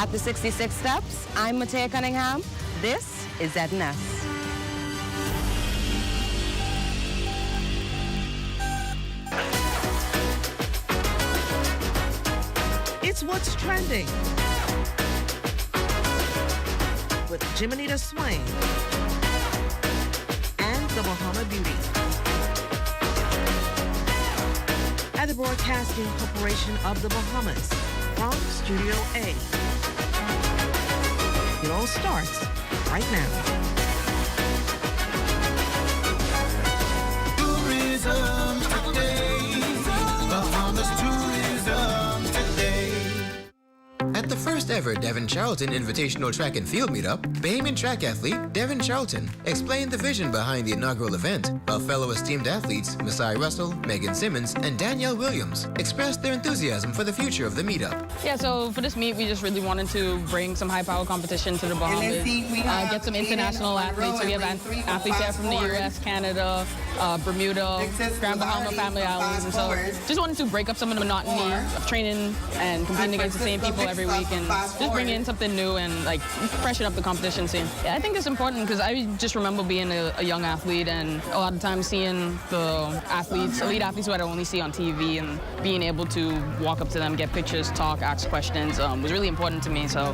At the 66 Steps, I'm Matea Cunningham. This is ZNS. It's What's Trending with Biminy the Swain and the Bahama Beauty at the Broadcasting Corporation of the Bahamas from Studio A. It all starts right now. Tourism today, Bahamas tourism today. At the first ever Devynne Charlton Invitational Track and Field Meetup, Bahamian track athlete Devynne Charlton explained the vision behind the inaugural event, while fellow esteemed athletes Masai Russell, Megan Simmons, and Danielle Williams expressed their enthusiasm for the future of the meetup. Yeah, so for this meet, we just really wanted to bring some high-power competition to the Bahamas, get some international athletes. So we have athletes here from the U.S., Canada, Bermuda, Grand Bahama Family Islands, and so just wanted to break up some of the monotony of training and competing against the same people every week, and just bring in something new and like freshen up the competition scene. Yeah, I think it's important because I just remember being a young athlete, and a lot of times seeing the athletes, elite athletes who I only see on TV, and being able to walk up to them, get pictures, talk, ask questions was really important to me. So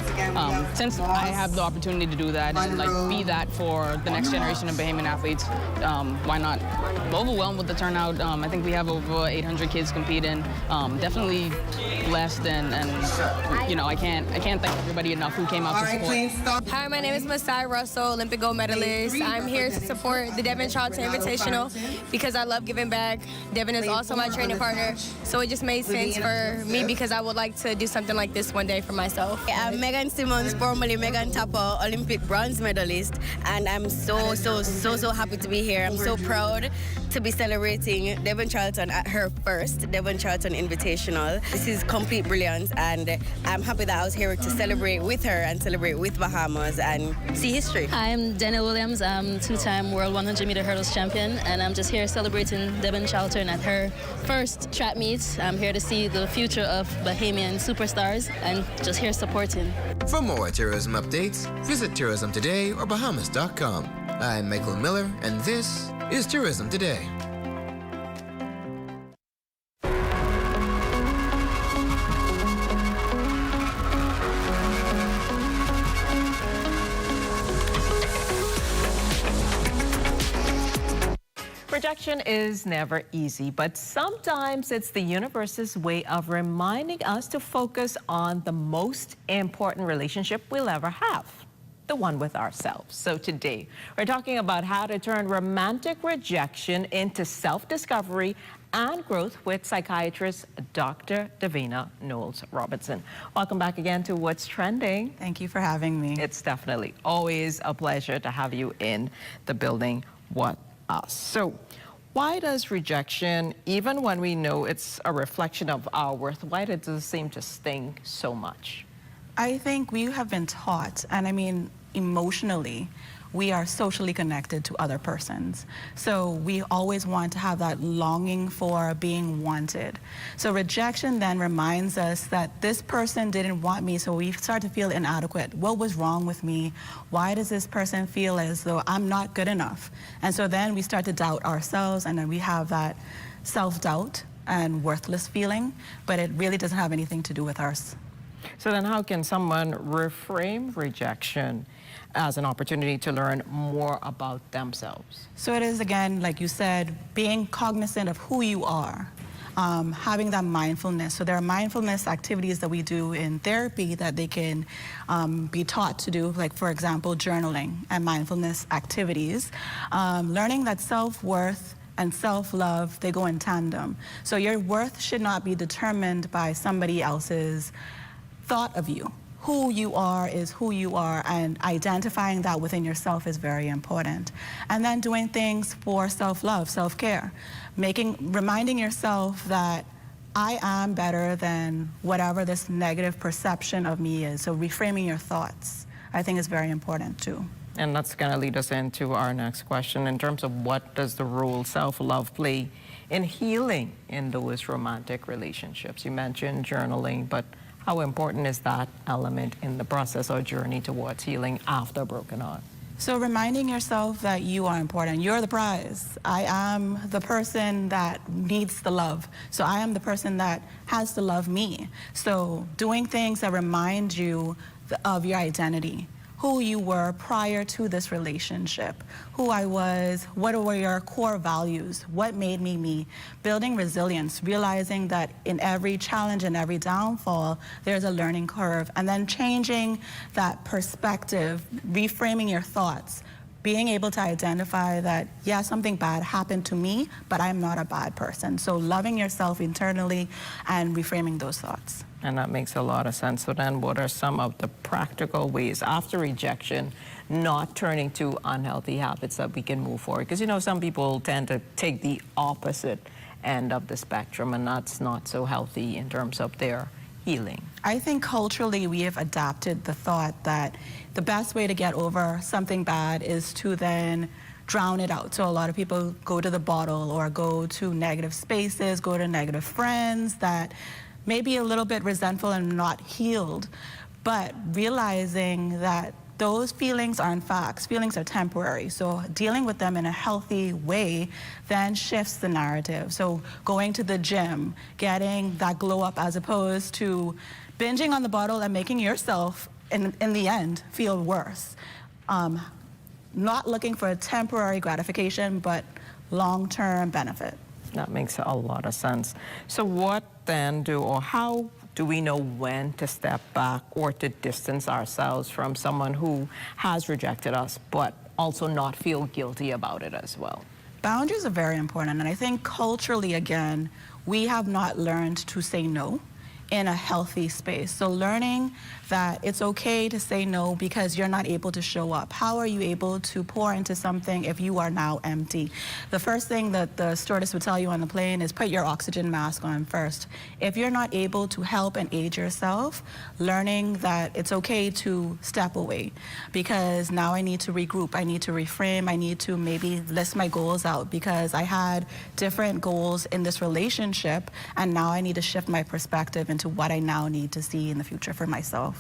since I have the opportunity to do that and like be that for the next generation of Bahamian athletes, why not? Overwhelmed with the turnout. I think we have over 800 kids competing. Definitely blessed, and you know, I can't thank everybody enough who came out to support. Hi, my name is Masai Russell, Olympic gold medalist. I'm here to support the Devynne Charlton Invitational because I love giving back. Devynne is also my training partner, so it just made sense for me because I would like to do something like this one day for myself. I'm Megan Simmons, formerly Megan Tapper, Olympic bronze medalist, and I'm so happy to be here. I'm so proud to be celebrating Devynne Charlton at her first Devynne Charlton Invitational. This is complete brilliance, and I'm happy that I was here to celebrate with her and celebrate with Bahamas and see history. I'm Danielle Williams. I'm two-time World 100-meter hurdles champion, and I'm just here celebrating Devynne Charlton at her first track meet. I'm here to see the future of Bahamian superstars and just here supporting. For more tourism updates, visit Tourism Today or Bahamas.com. I'm Michael Miller, and this is Tourism Today. Rejection is never easy, but sometimes it's the universe's way of reminding us to focus on the most important relationship we'll ever have, the one with ourselves. So today, we're talking about how to turn romantic rejection into self-discovery and growth with psychiatrist Dr. Devynne Knowles-Robertson. Welcome back again to What's Trending. Thank you for having me. It's definitely always a pleasure to have you in the building with us. So why does rejection, even when we know it's a reflection of our worth, why does it seem to sting so much? I think we have been taught, and I mean emotionally, we are socially connected to other persons. So we always want to have that longing for being wanted. So rejection then reminds us that this person didn't want me, so we start to feel inadequate. What was wrong with me? Why does this person feel as though I'm not good enough? And so then we start to doubt ourselves, and then we have that self-doubt and worthless feeling, but it really doesn't have anything to do with us. So then how can someone reframe rejection as an opportunity to learn more about themselves? So it is, again, like you said, being cognizant of who you are, having that mindfulness. So there are mindfulness activities that we do in therapy that they can be taught to do, like, for example, journaling and mindfulness activities. Learning that self-worth and self-love, they go in tandem. So your worth should not be determined by somebody else's thought of you. Who you are is who you are, and identifying that within yourself is very important. And then doing things for self-love, self-care, reminding yourself that I am better than whatever this negative perception of me is. So reframing your thoughts, I think, is very important too. And that's going to lead us into our next question in terms of what does the role self-love play in healing in those romantic relationships? You mentioned journaling, but How important is that element in the process or journey towards healing after a broken heart? So reminding yourself that you are important. You're the prize. I am the person that needs the love. So I am the person that has to love me. So doing things that remind you of your identity, who you were prior to this relationship, who I was, what were your core values, what made me me, building resilience, realizing that in every challenge and every downfall, there's a learning curve, and then changing that perspective, reframing your thoughts, being able to identify that, yeah, something bad happened to me, but I'm not a bad person. So loving yourself internally and reframing those thoughts. And that makes a lot of sense. So then what are some of the practical ways after rejection, not turning to unhealthy habits that we can move forward? Because, you know, some people tend to take the opposite end of the spectrum, and that's not so healthy in terms of their healing. I think culturally we have adapted the thought that the best way to get over something bad is to then drown it out. So a lot of people go to the bottle or go to negative spaces, go to negative friends that may be a little bit resentful and not healed, but realizing that those feelings aren't facts. Feelings are temporary. So dealing with them in a healthy way then shifts the narrative. So going to the gym, getting that glow up as opposed to binging on the bottle and making yourself, in the end, feel worse. Not looking for a temporary gratification, but long-term benefit. That makes a lot of sense. So what then how do we know when to step back or to distance ourselves from someone who has rejected us, but also not feel guilty about it as well? Boundaries are very important, and I think culturally, again, we have not learned to say no in a healthy space. So learning that it's okay to say no because you're not able to show up. How are you able to pour into something if you are now empty? The first thing that the stewardess would tell you on the plane is put your oxygen mask on first. If you're not able to help and aid yourself, learning that it's okay to step away because now I need to regroup, I need to reframe, I need to maybe list my goals out because I had different goals in this relationship and now I need to shift my perspective into what I now need to see in the future for myself.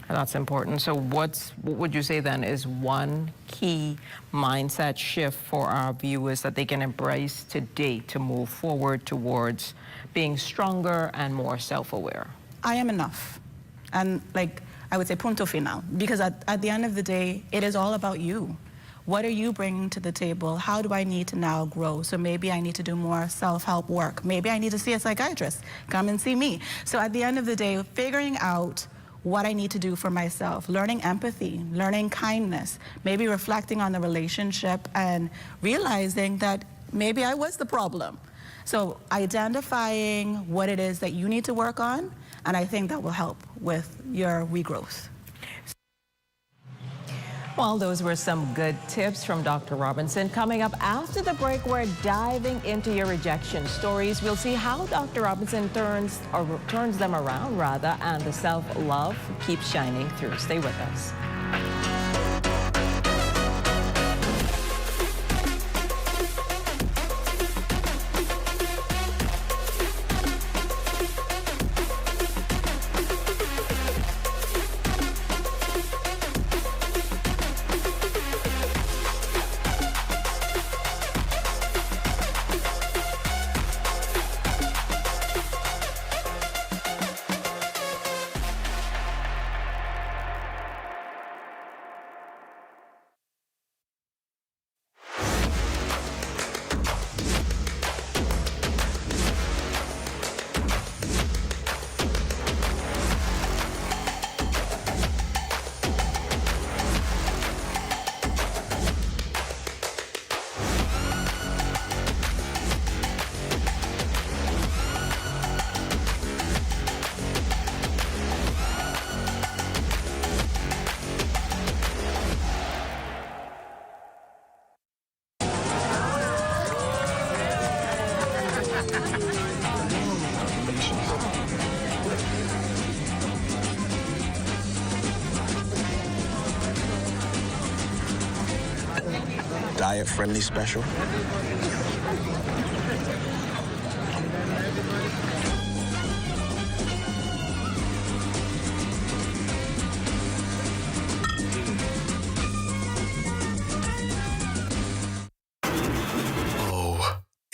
That's important. So what would you say then is one key mindset shift for our viewers that they can embrace today to move forward towards being stronger and more self-aware? I am enough. And like I would say punto final, because at the end of the day, it is all about you. What are you bringing to the table? How do I need to now grow? So maybe I need to do more self-help work. Maybe I need to see a psychiatrist. Come and see me. So at the end of the day, figuring out what I need to do for myself, learning empathy, learning kindness, maybe reflecting on the relationship and realizing that maybe I was the problem. So identifying what it is that you need to work on, and I think that will help with your regrowth. Well, those were some good tips from Dr. Robinson. Coming up after the break, we're diving into your rejection stories. We'll see how Dr. Robinson turns them around, and the self-love keeps shining through. Stay with us. Diet-friendly special.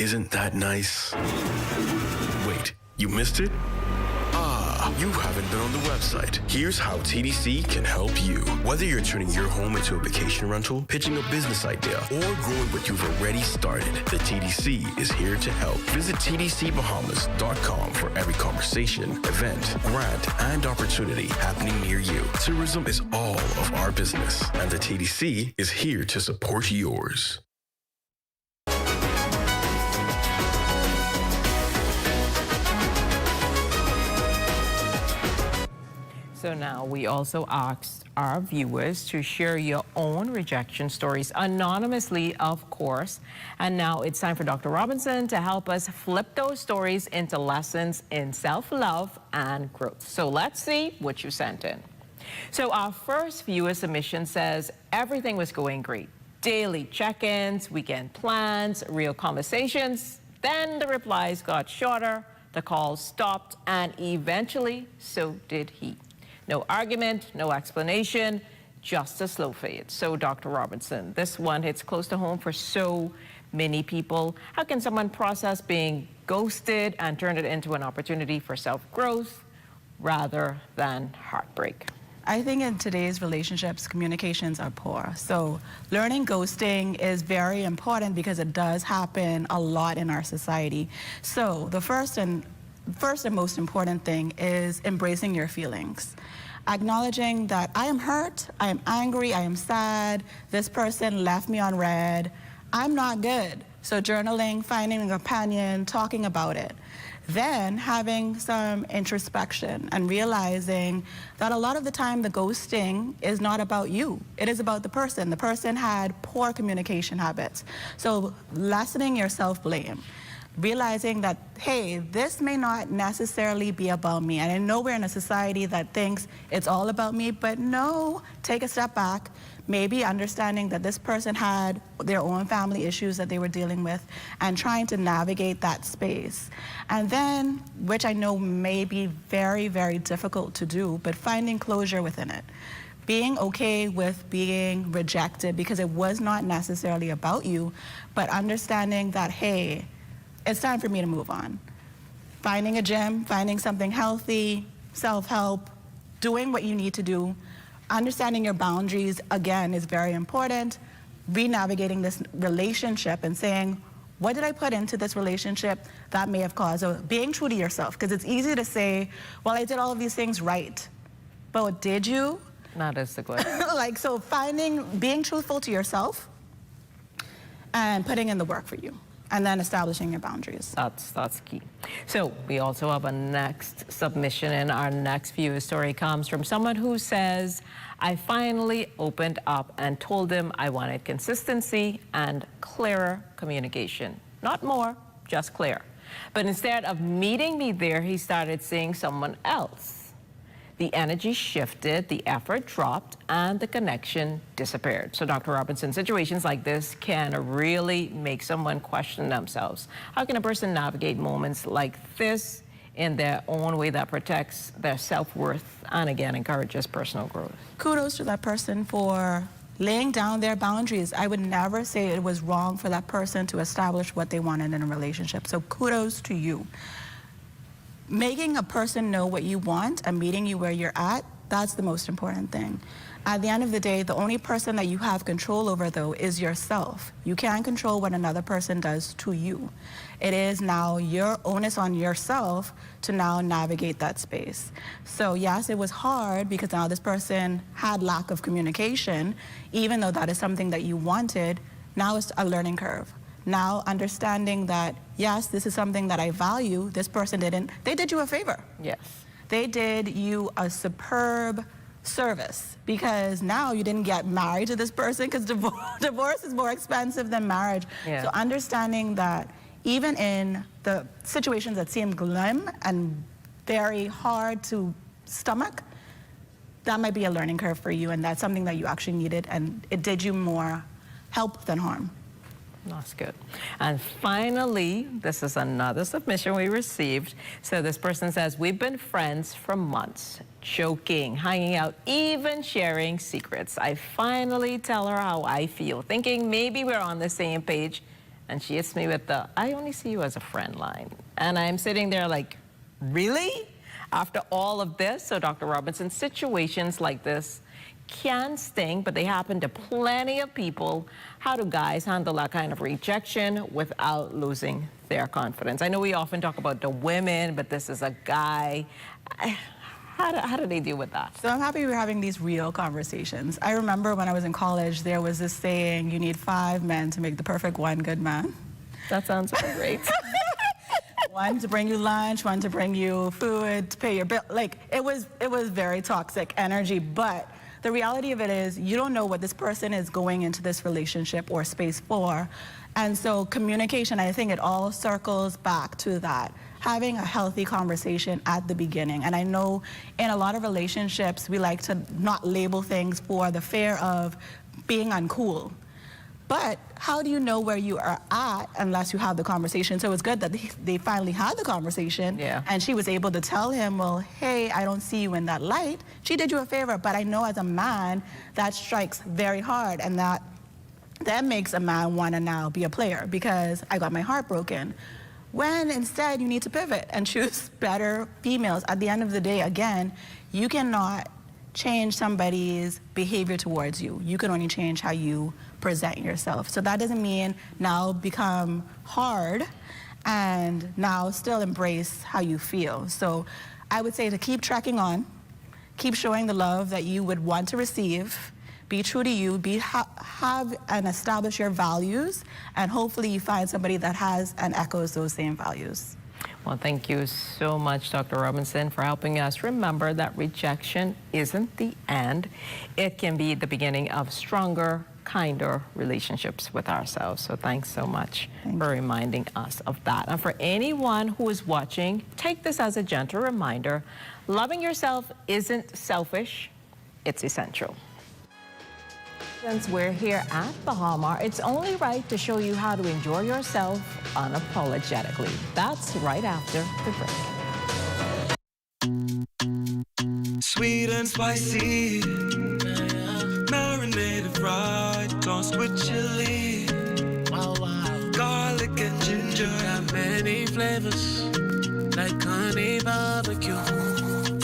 isn't that nice? Wait, you missed it? Ah, you haven't been on the website. Here's how TDC can help you. Whether you're turning your home into a vacation rental, pitching a business idea, or growing what you've already started, the TDC is here to help. Visit tdcbahamas.com for every conversation, event, grant, and opportunity happening near you. Tourism is all of our business, and the TDC is here to support yours. So now we also asked our viewers to share your own rejection stories anonymously, of course. And now it's time for Dr. Robinson to help us flip those stories into lessons in self-love and growth. So let's see what you sent in. So our first viewer submission says everything was going great. Daily check-ins, weekend plans, real conversations. Then the replies got shorter, the calls stopped, and eventually so did he. No argument, no explanation, just a slow fade. So, Dr. Robinson, this one hits close to home for so many people. How can someone process being ghosted and turn it into an opportunity for self-growth rather than heartbreak? I think in today's relationships, communications are poor. So learning ghosting is very important because it does happen a lot in our society. So the first and most important thing is embracing your feelings. Acknowledging that I am hurt, I am angry, I am sad, this person left me on red, I'm not good. So journaling, finding a companion, talking about it. Then having some introspection and realizing that a lot of the time the ghosting is not about you. It is about the person. The person had poor communication habits. So lessening your self-blame. Realizing that, hey, this may not necessarily be about me. And I know we're in a society that thinks it's all about me, but no, take a step back. Maybe understanding that this person had their own family issues that they were dealing with and trying to navigate that space. And then, which I know may be very, very difficult to do, but finding closure within it. Being okay with being rejected because it was not necessarily about you, but understanding that, hey, it's time for me to move on. Finding a gym, finding something healthy, self-help, doing what you need to do. Understanding your boundaries, again, is very important. Re-navigating this relationship and saying, what did I put into this relationship that may have caused? So being true to yourself, because it's easy to say, well, I did all of these things right. But did you? Not as the good. So being truthful to yourself and putting in the work for you. And then establishing your boundaries. That's key. So we also have a next submission, and our next viewer story comes from someone who says, I finally opened up and told him I wanted consistency and clearer communication. Not more, just clear. But instead of meeting me there, he started seeing someone else. The energy shifted, the effort dropped, and the connection disappeared. So, Dr. Robinson, situations like this can really make someone question themselves. How can a person navigate moments like this in their own way that protects their self-worth and, again, encourages personal growth? Kudos to that person for laying down their boundaries. I would never say it was wrong for that person to establish what they wanted in a relationship. So kudos to you. Making a person know what you want and meeting you where you're at, that's the most important thing. At the end of the day, the only person that you have control over, though, is yourself. You can't control what another person does to you. It is now your onus on yourself to now navigate that space. So yes, it was hard because now this person had lack of communication, even though that is something that you wanted. Now it's a learning curve. Now understanding that, yes, this is something that I value, this person didn't, they did you a favor. Yes. They did you a superb service because now you didn't get married to this person because divorce is more expensive than marriage. Yeah. So understanding that even in the situations that seem glim and very hard to stomach, that might be a learning curve for you, and that's something that you actually needed, and it did you more help than harm. That's good. And finally, this is another submission we received. So this person says, we've been friends for months, joking, hanging out, even sharing secrets. I finally tell her how I feel, thinking maybe we're on the same page, And she hits me with the, I only see you as a friend line. And I'm sitting there like, really? After all of this? So Dr. Robinson, situations like this can sting, but they happen to plenty of people. How do guys handle that kind of rejection without losing their confidence? I know we often talk about the women, but this is a guy. How do they deal with that? So I'm happy we're having these real conversations. I remember when I was in college, there was this saying, you need 5 men to make the perfect one good man. That sounds great. One to bring you lunch, one to bring you food, to pay your bill. Like, it was very toxic energy, but the reality of it is you don't know what this person is going into this relationship or space for. And so communication, I think it all circles back to that. Having a healthy conversation at the beginning. And I know in a lot of relationships, we like to not label things for the fear of being uncool. But how do you know where you are at unless you have the conversation? So it's good that they finally had the conversation. Yeah. And she was able to tell him, well, hey, I don't see you in that light. She did you a favor, but I know as a man, that strikes very hard. And that makes a man want to now be a player because I got my heart broken. When instead you need to pivot and choose better females. At the end of the day, again, you cannot change somebody's behavior towards you. You can only change how you present yourself. So that doesn't mean now become hard and now still embrace how you feel. So I would say to keep tracking on, keep showing the love that you would want to receive, be true to you, have and establish your values, and hopefully you find somebody that has and echoes those same values. Well, thank you so much, Dr. Robinson, for helping us remember that rejection isn't the end. It can be the beginning of stronger, kinder relationships with ourselves. So thanks so much for reminding us of that. And for anyone who is watching, take this as a gentle reminder. Loving yourself isn't selfish, it's essential. Since we're here at Baha Mar, it's only right to show you how to enjoy yourself unapologetically. That's right after the break. Sweet and spicy, marinated right, tossed with chili. Wow, wow. Garlic and ginger have many flavors, like honey barbecue.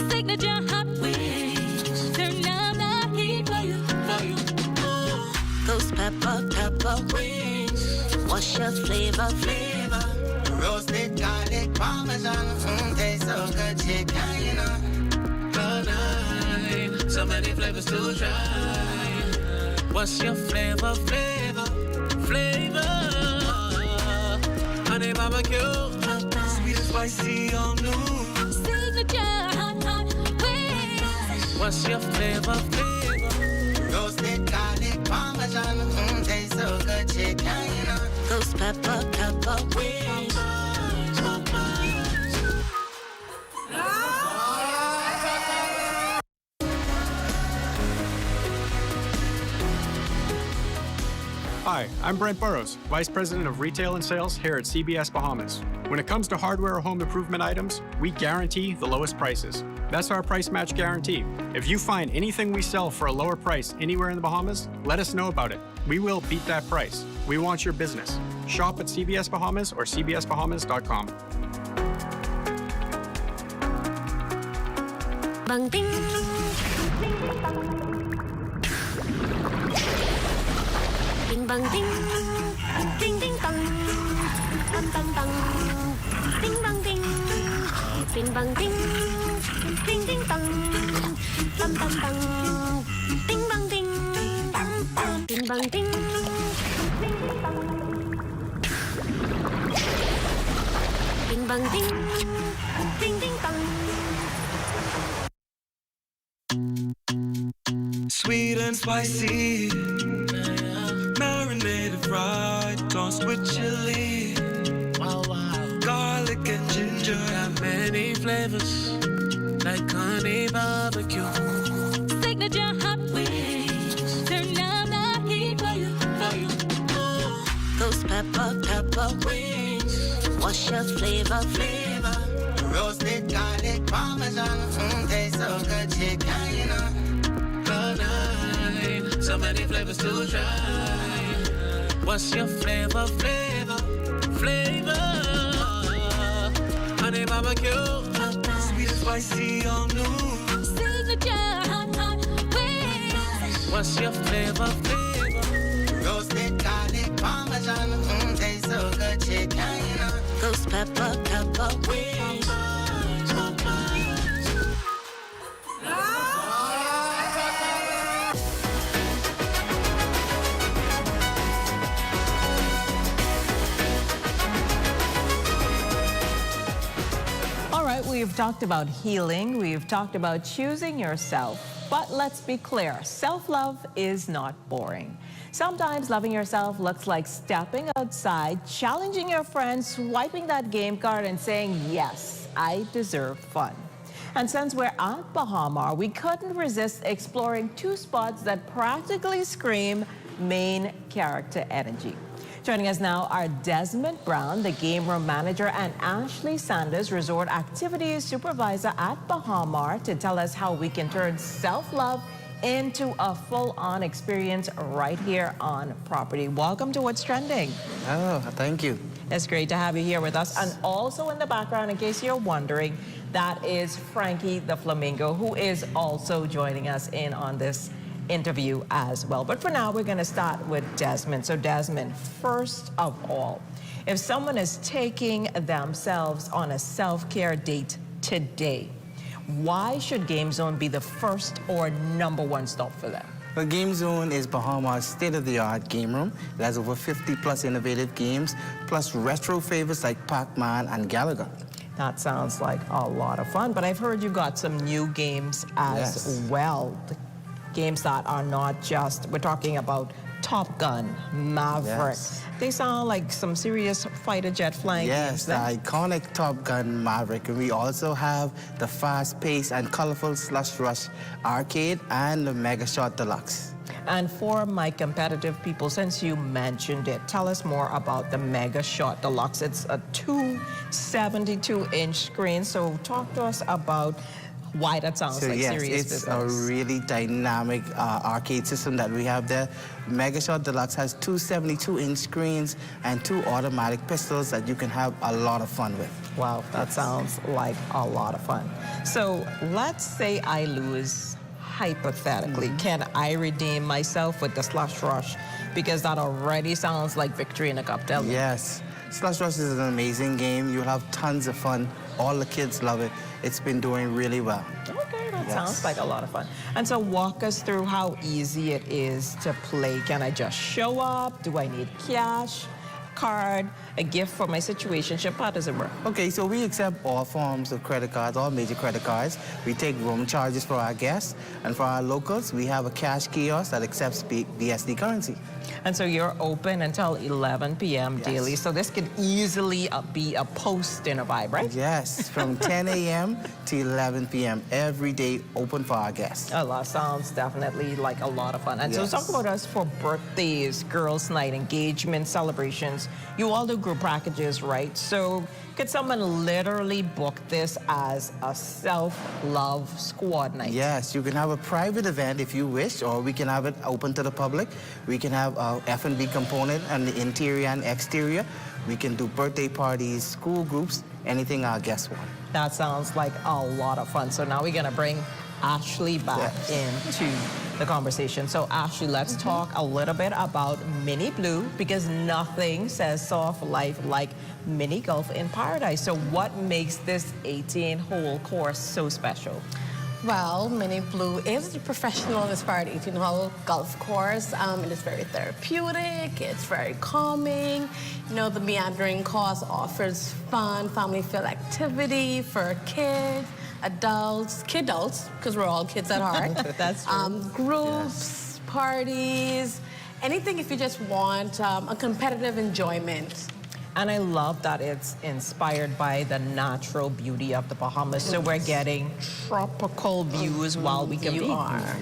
Signature hot wings, turn up the heat for you. Those pepper wings, what's your flavor? Roasted garlic parmesan, tastes so good, chicken, you know. Cloud9, so many flavors to try. What's your flavor? Honey barbecue, sweet and spicy, all new. Signature hot wings. What's your flavor? Roasted garlic parmesan, tastes so good, chicken, you know. Those pepper wings. Hi, I'm Brent Burrows, Vice President of Retail and Sales here at CBS Bahamas. When it comes to hardware or home improvement items, we guarantee the lowest prices. That's our price match guarantee. If you find anything we sell for a lower price anywhere in the Bahamas, let us know about it. We will beat that price. We want your business. Shop at CBS Bahamas or cbsbahamas.com. Bang ding. Bing bang ding. Ding ding bang. Bang bang bang. Ding bang ding. Bing bang ding. Ding ding bang. Bang bang bang. Ding bang ding. Bing bang ding. Bing bang ding. Ding ding bang. Sweet and spicy, marinated right, tossed with chili. Wow, wow. Garlic and ginger have many flavors, like honey barbecue. Signature hot wings, turn up the heat for you. Those pepper wings, what's your flavor? Roasted garlic parmesan, tastes so good, chicken, you know. Cloud9, so many flavors to try. What's your flavor? flavor. Honey barbecue, sweet and spicy, all new. Signature hot, hot wings. What's your flavor? Roasted garlic parmesan, tastes so good, chicken. Ghost pepper, pepper wings. We've talked about healing, we've talked about choosing yourself, but let's be clear, self-love is not boring. Sometimes loving yourself looks like stepping outside, challenging your friends, swiping that game card and saying, yes, I deserve fun. And since we're at Baha Mar, we couldn't resist exploring two spots that practically scream main character energy. Joining us now are Desmond Brown, the game room manager, and Ashley Sanders, resort activities supervisor at Baha Mar, to tell us how we can turn self-love into a full-on experience right here on property. Welcome to What's Trending. Oh, thank you. It's great to have you here with us. And also in the background, in case you're wondering, that is Frankie the Flamingo, who is also joining us in on this interview as well. But for now, we're going to start with Desmond. So Desmond, first of all, if someone is taking themselves on a self-care date today, why should Game Zone be the first or #1 stop for them? The Game Zone is Bahama's state-of-the-art game room. It has over 50+ innovative games, plus retro favorites like Pac-Man and Galaga. That sounds like a lot of fun, but I've heard you got some new games as well. Games that are not just, we're talking about Top Gun, Maverick. Yes. They sound like some serious fighter jet flying games. Yes, the iconic Top Gun Maverick. And we also have the fast-paced and colorful Slush Rush Arcade and the Mega Shot Deluxe. And for my competitive people, since you mentioned it, tell us more about the Mega Shot Deluxe. It's a 272-inch screen, so talk to us about why that sounds like serious business. It's a really dynamic arcade system that we have there. Mega Shot Deluxe has 2 72-inch screens and 2 automatic pistols that you can have a lot of fun with. Wow, that sounds like a lot of fun. So let's say I lose, hypothetically. Can I redeem myself with the Slush Rush? Because that already sounds like victory in a cup. Tell me. Yes. Slush Rush is an amazing game. You'll have tons of fun. All the kids love it. It's been doing really well. Okay, that sounds like a lot of fun. And so walk us through how easy it is to play. Can I just show up? Do I need cash, card, a gift for my situationship? How does it work? Okay, so we accept all forms of credit cards, all major credit cards. We take room charges for our guests. And for our locals, we have a cash kiosk that accepts BSD currency. And so you're open until 11 p.m. daily. So this could easily be a post-dinner vibe, right? Yes, from 10 a.m. to 11 p.m. every day, open for our guests. Oh, that sounds definitely like a lot of fun. And so talk about us for birthdays, girls' night, engagement, celebrations. You all do group packages, right? So could someone literally book this as a self-love squad night? Yes, you can have a private event if you wish, or we can have it open to the public. We can have a F&B component on the interior and exterior. We can do birthday parties, school groups, anything our guests want. That sounds like a lot of fun. So now we're gonna bring Ashley back into the conversation. So Ashley, let's talk a little bit about Mini Blue, because nothing says soft life like mini golf in paradise. So what makes this 18-hole course so special? Well, Mini Blue is a professional-inspired 18-hole golf course. It is very therapeutic. It's very calming. You know, the meandering course offers fun, family-filled activity for kids, adults, kidults, because we're all kids at heart. That's true. Groups, parties, anything if you just want a competitive enjoyment. And I love that it's inspired by the natural beauty of the Bahamas. So we're getting tropical views while we compete.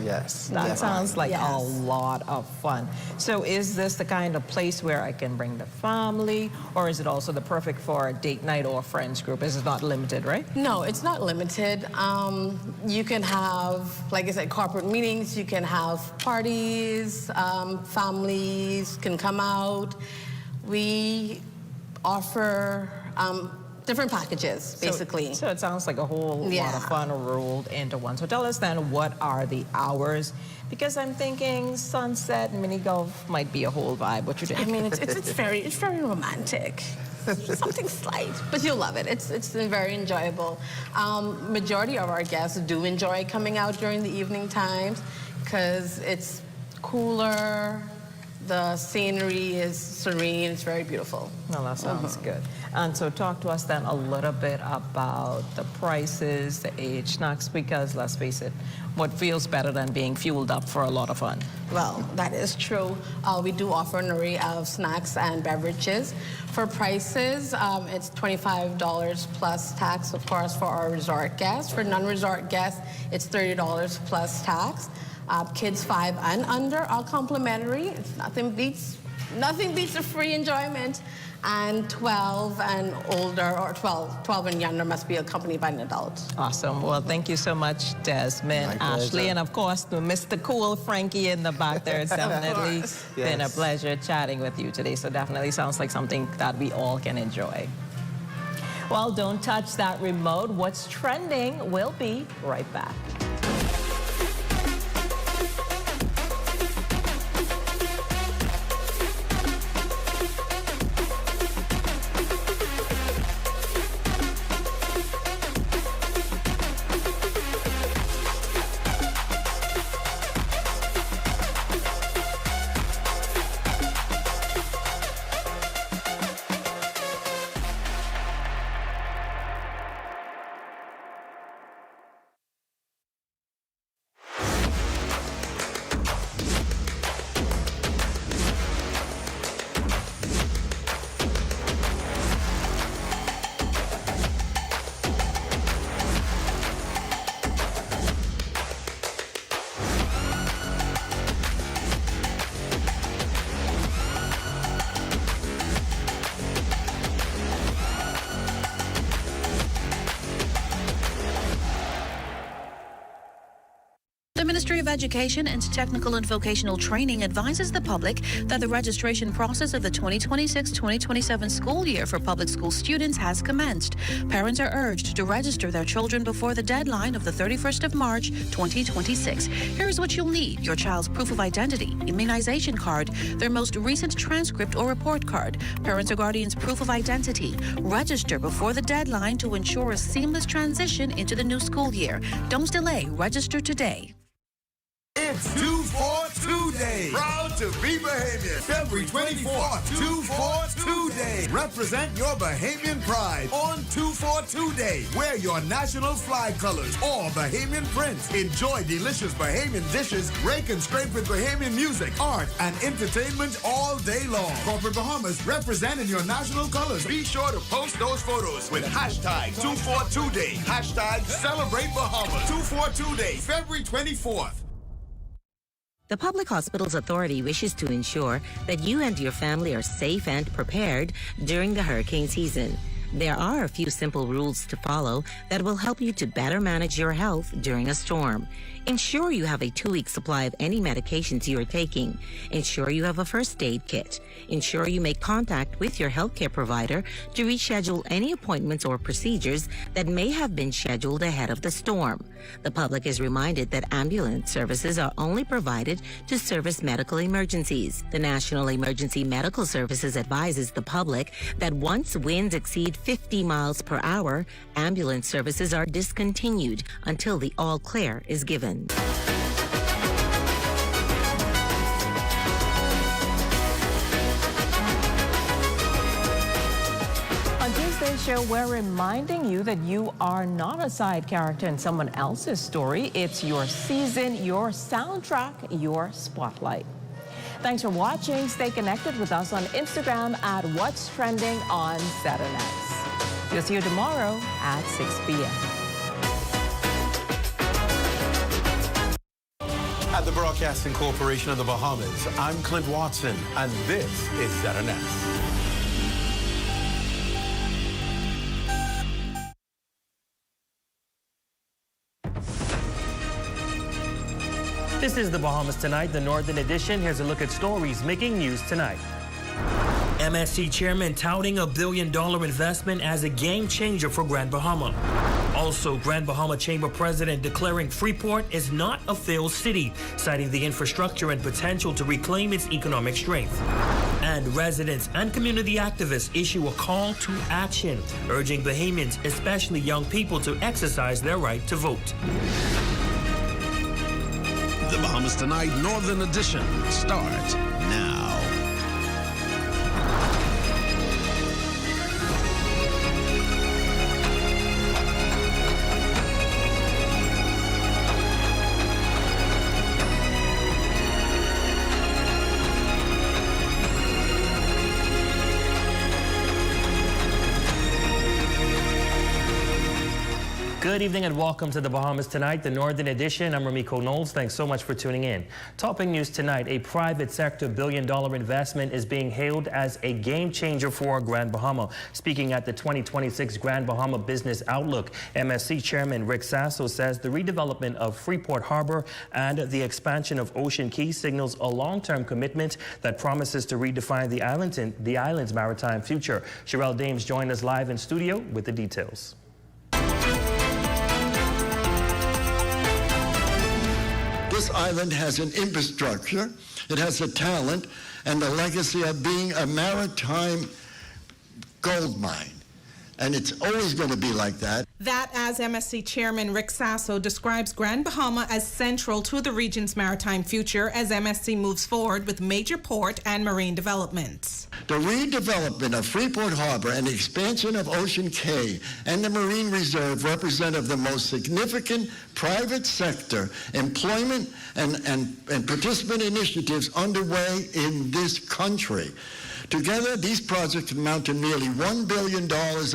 Yes. That sounds like a lot of fun. So is this the kind of place where I can bring the family, or is it also the perfect for a date night or a friends group? Is it not limited, right? No, it's not limited. You can have, like I said, corporate meetings. You can have parties. Families can come out. We offer different packages, basically. So it sounds like a whole lot of fun rolled into one. So tell us then, what are the hours? Because I'm thinking sunset mini golf might be a whole vibe. What you think? I mean, it's very romantic. Something slight, but you'll love it. It's very enjoyable. Majority of our guests do enjoy coming out during the evening times because it's cooler, the scenery is serene, it's very beautiful. Well, that sounds good. And so talk to us then a little bit about the prices, the age snacks, because let's face it, what feels better than being fueled up for a lot of fun? Well, that is true. We do offer an array of snacks and beverages. For prices, it's $25 plus tax, of course, for our resort guests. For non-resort guests, it's $30 plus tax. Kids 5 and under are complimentary. It's nothing beats the free enjoyment. And 12 and older, or 12 and younger, must be accompanied by an adult. Awesome. Well, thank you so much, Desmond, Ashley, and of course, to Mr. Cool Frankie in the back there. It's definitely been a pleasure chatting with you today. So definitely sounds like something that we all can enjoy. Well, don't touch that remote. What's trending? We'll be right back. The Ministry of Education and Technical and Vocational Training advises the public that the registration process of the 2026-2027 school year for public school students has commenced. Parents are urged to register their children before the deadline of the 31st of March, 2026. Here's what you'll need: your child's proof of identity, immunization card, their most recent transcript or report card, parents or guardians' proof of identity. Register before the deadline to ensure a seamless transition into the new school year. Don't delay. Register today. It's 242 Day. Proud to be Bahamian. February 24th, 242 Day. Represent your Bahamian pride on 242 Day. Wear your national flag colors or Bahamian prints. Enjoy delicious Bahamian dishes, rake and scrape with Bahamian music, art, and entertainment all day long. Corporate Bahamas, representing your national colors. Be sure to post those photos with hashtag 242 Day. Hashtag Celebrate Bahamas. 242 Day, February 24th. The Public Hospitals Authority wishes to ensure that you and your family are safe and prepared during the hurricane season. There are a few simple rules to follow that will help you to better manage your health during a storm. Ensure you have a 2-week supply of any medications you are taking. Ensure you have a first aid kit. Ensure you make contact with your healthcare provider to reschedule any appointments or procedures that may have been scheduled ahead of the storm. The public is reminded that ambulance services are only provided to service medical emergencies. The National Emergency Medical Services advises the public that once winds exceed 50 miles per hour, ambulance services are discontinued until the all clear is given. On Tuesday's show, we're reminding you that you are not a side character in someone else's story. It's your season, your soundtrack, your spotlight. Thanks for watching. Stay connected with us on Instagram at What's Trending on ZNS. We'll see you tomorrow at 6 p.m. At the Broadcasting Corporation of the Bahamas, I'm Clint Watson, and this is ZNS. This is the Bahamas Tonight, the Northern Edition. Here's a look at stories making news tonight. MSC chairman touting a $1 billion investment as a game changer for Grand Bahama. Also, Grand Bahama Chamber President declaring Freeport is not a failed city, citing the infrastructure and potential to reclaim its economic strength. And residents and community activists issue a call to action, urging Bahamians, especially young people, to exercise their right to vote. The Bahamas Tonight Northern Edition starts now. Good evening and welcome to the Bahamas Tonight, the Northern Edition. I'm Ramiko Knowles. Thanks so much for tuning in. Topping news tonight, a private sector $1 billion investment is being hailed as a game changer for Grand Bahama. Speaking at the 2026 Grand Bahama Business Outlook, MSC Chairman Rick Sasso says the redevelopment of Freeport Harbor and the expansion of Ocean Key signals a long-term commitment that promises to redefine the island's maritime future. Sherelle Dames joined us live in studio with the details. This island has an infrastructure, it has a talent, and the legacy of being a maritime gold mine. And it's always going to be like that. That, as MSC Chairman Rick Sasso describes Grand Bahama as central to the region's maritime future as MSC moves forward with major port and marine developments. The redevelopment of Freeport Harbor and the expansion of Ocean Cay and the Marine Reserve represent the most significant private sector employment and participant initiatives underway in this country. Together, these projects amount to nearly $1 billion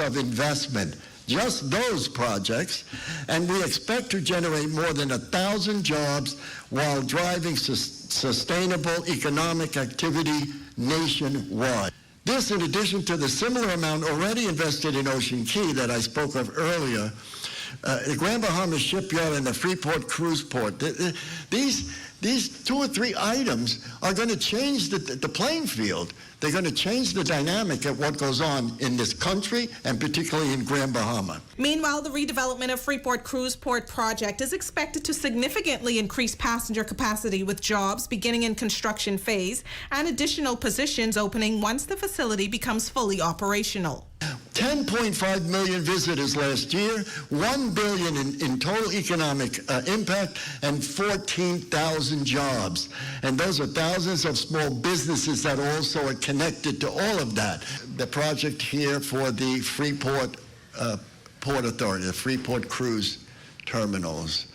of investment, just those projects, and we expect to generate more than 1,000 jobs while driving sustainable economic activity nationwide. This, in addition to the similar amount already invested in Ocean Key that I spoke of earlier, the Grand Bahama Shipyard and the Freeport Cruise Port. These 2 or 3 items are going to change the playing field. They're going to change the dynamic of what goes on in this country and particularly in Grand Bahama. Meanwhile, the redevelopment of Freeport Cruise Port project is expected to significantly increase passenger capacity with jobs beginning in construction phase and additional positions opening once the facility becomes fully operational. 10.5 million visitors last year, $1 billion in total economic impact, and 14,000 jobs. And those are thousands of small businesses that also are connected to all of that. The project here for the Freeport Port Authority, the Freeport Cruise Terminals.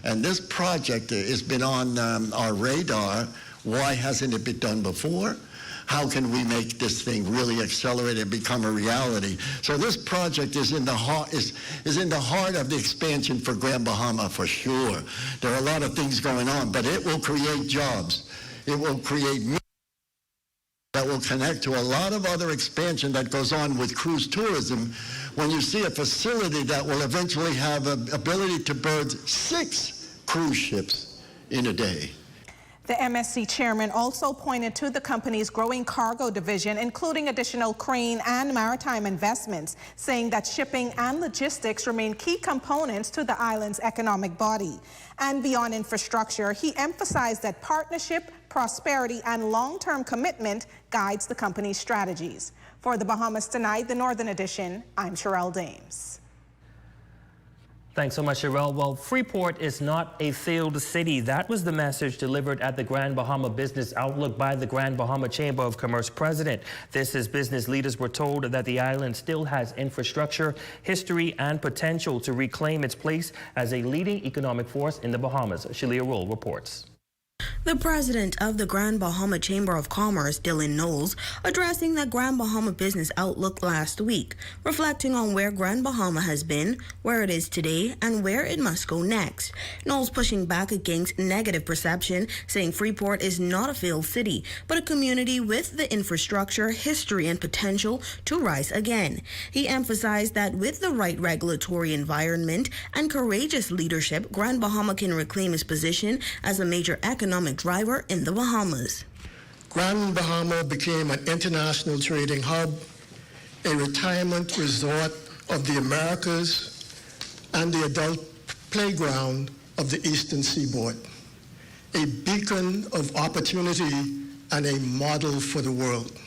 And this project has been on our radar. Why hasn't it been done before? How can we make this thing really accelerate and become a reality? So this project is in the heart of the expansion for Grand Bahama for sure. There are a lot of things going on, but it will create jobs. It will create that will connect to a lot of other expansion that goes on with cruise tourism. When you see a facility that will eventually have an ability to berth 6 cruise ships in a day. The MSC chairman also pointed to the company's growing cargo division, including additional crane and maritime investments, saying that shipping and logistics remain key components to the island's economic body. And beyond infrastructure, he emphasized that partnership, prosperity, and long-term commitment guides the company's strategies. For the Bahamas Tonight, the Northern Edition, I'm Sherelle Dames. Thanks so much, Sherelle. Well, Freeport is not a failed city. That was the message delivered at the Grand Bahama Business Outlook by the Grand Bahama Chamber of Commerce president. This is business leaders were told that the island still has infrastructure, history, and potential to reclaim its place as a leading economic force in the Bahamas. Shalia Roll reports. The president of the Grand Bahama Chamber of Commerce, Dylan Knowles, addressing the Grand Bahama Business Outlook last week, reflecting on where Grand Bahama has been, where it is today, and where it must go next. Knowles pushing back against negative perception, saying Freeport is not a failed city, but a community with the infrastructure, history, and potential to rise again. He emphasized that with the right regulatory environment and courageous leadership, Grand Bahama can reclaim its position as a major economic driver in the Bahamas. Grand Bahama became an international trading hub, a retirement resort of the Americas, and the adult playground of the Eastern Seaboard, a beacon of opportunity and a model for the world.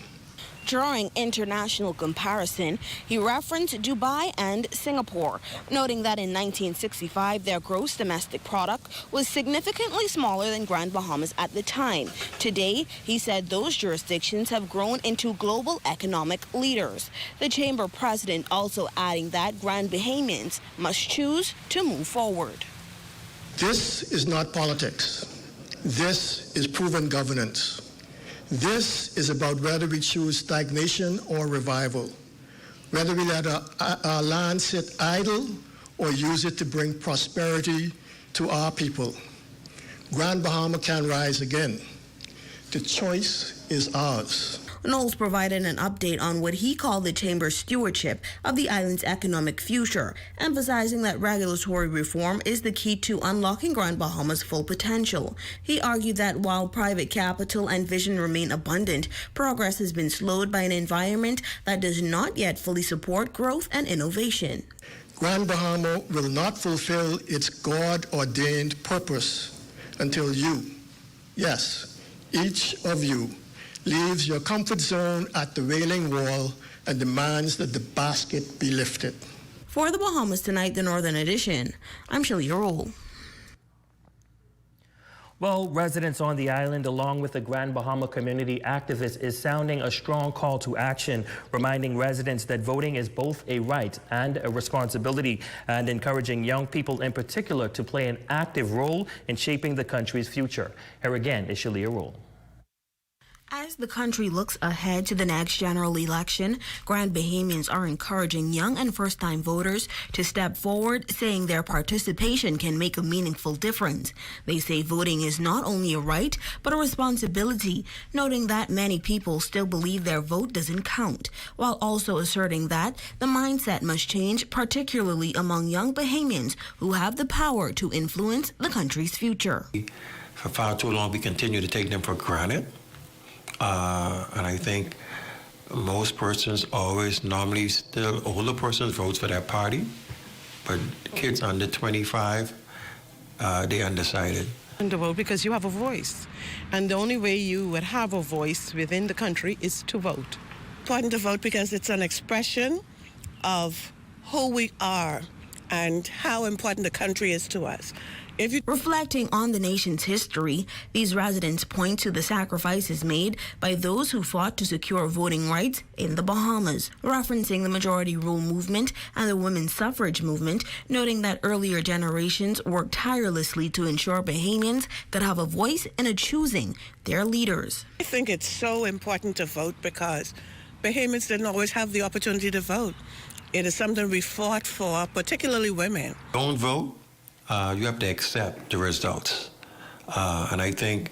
Drawing international comparison, he referenced Dubai and Singapore, noting that in 1965 their gross domestic product was significantly smaller than Grand Bahamas at the time. Today, he said those jurisdictions have grown into global economic leaders. The chamber president also adding that Grand Bahamians must choose to move forward. This is not politics. This is proven governance. This is about whether we choose stagnation or revival, whether we let our land sit idle or use it to bring prosperity to our people. Grand Bahama can rise again. The choice is ours. Knowles provided an update on what he called the Chamber's stewardship of the island's economic future, emphasizing that regulatory reform is the key to unlocking Grand Bahama's full potential. He argued that while private capital and vision remain abundant, progress has been slowed by an environment that does not yet fully support growth and innovation. Grand Bahama will not fulfill its God-ordained purpose until you, yes, each of you, leaves your comfort zone at the Wailing Wall and demands that the basket be lifted. For the Bahamas Tonight, the Northern Edition, I'm Shirley Roll. Well, residents on the island, along with the Grand Bahama community activists, is sounding a strong call to action, reminding residents that voting is both a right and a responsibility, and encouraging young people in particular to play an active role in shaping the country's future. Here again is Shalia Roll. As the country looks ahead to the next general election, Grand Bahamians are encouraging young and first-time voters to step forward, saying their participation can make a meaningful difference. They say voting is not only a right, but a responsibility, noting that many people still believe their vote doesn't count, while also asserting that the mindset must change, particularly among young Bahamians who have the power to influence the country's future. For far too long, we continue to take them for granted. And I think most persons normally still older persons vote for their party, but kids under 25, they undecided. And to vote because you have a voice. And the only way you would have a voice within the country is to vote. Important to vote because it's an expression of who we are and how important the country is to us. Reflecting on the nation's history, these residents point to the sacrifices made by those who fought to secure voting rights in the Bahamas, referencing the majority rule movement and the women's suffrage movement, noting that earlier generations worked tirelessly to ensure Bahamians could have a voice in choosing their leaders. I think it's so important to vote because Bahamians didn't always have the opportunity to vote. It is something we fought for, particularly women. Don't vote. You have to accept the results. And I think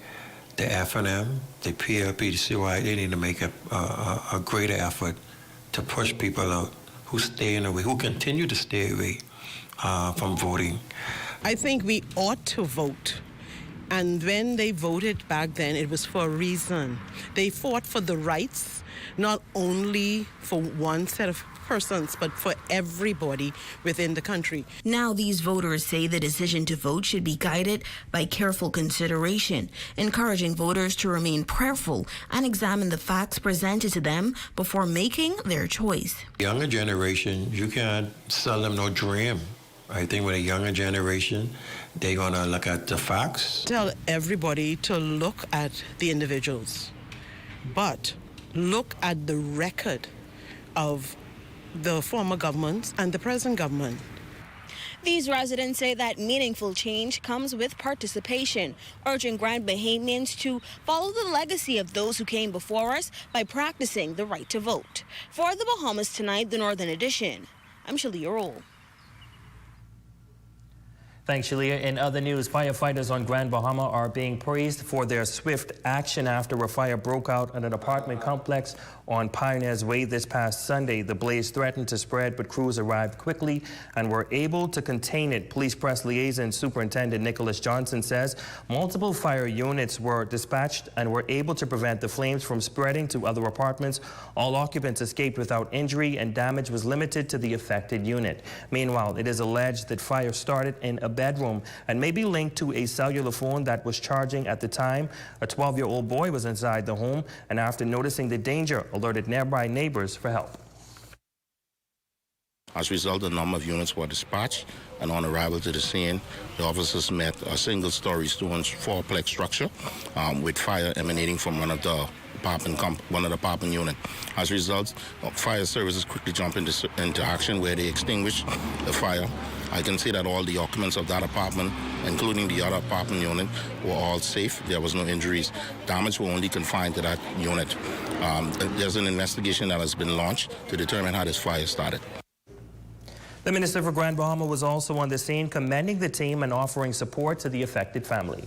the FNM, the PLP, the CY, they need to make a greater effort to push people out who stay away, who continue to stay away from voting. I think we ought to vote. And when they voted back then, it was for a reason. They fought for the rights, not only for one set of persons, but for everybody within the country. Now these voters say the decision to vote should be guided by careful consideration, encouraging voters to remain prayerful and examine the facts presented to them before making their choice. Younger generation, you can't sell them no dream. I think with a younger generation, they're gonna look at the facts. Tell everybody to look at the individuals, but look at the record of the former governments and the present government. These residents say that meaningful change comes with participation, urging Grand Bahamians to follow the legacy of those who came before us by practicing the right to vote. For the Bahamas Tonight, the Northern Edition, I'm Shalia Roll. Thanks, Shalia. In other news, firefighters on Grand Bahama are being praised for their swift action after a fire broke out at an apartment complex on Pioneers Way this past Sunday. The blaze threatened to spread, but crews arrived quickly and were able to contain it. Police press liaison Superintendent Nicholas Johnson says multiple fire units were dispatched and were able to prevent the flames from spreading to other apartments. All occupants escaped without injury and damage was limited to the affected unit. Meanwhile, it is alleged that fire started in a bedroom and may be linked to a cellular phone that was charging at the time. A 12-year-old boy was inside the home and after noticing the danger, alerted nearby neighbors for help. As a result, a number of units were dispatched, and on arrival to the scene, the officers met a single-story stone fourplex structure with fire emanating from one of the apartment unit. As a result, fire services quickly jumped into action where they extinguished the fire. I can say that all the occupants of that apartment, including the other apartment unit, were all safe. There was no injuries. Damage were only confined to that unit. There's an investigation that has been launched to determine how this fire started. The Minister for Grand Bahama was also on the scene, commending the team and offering support to the affected family.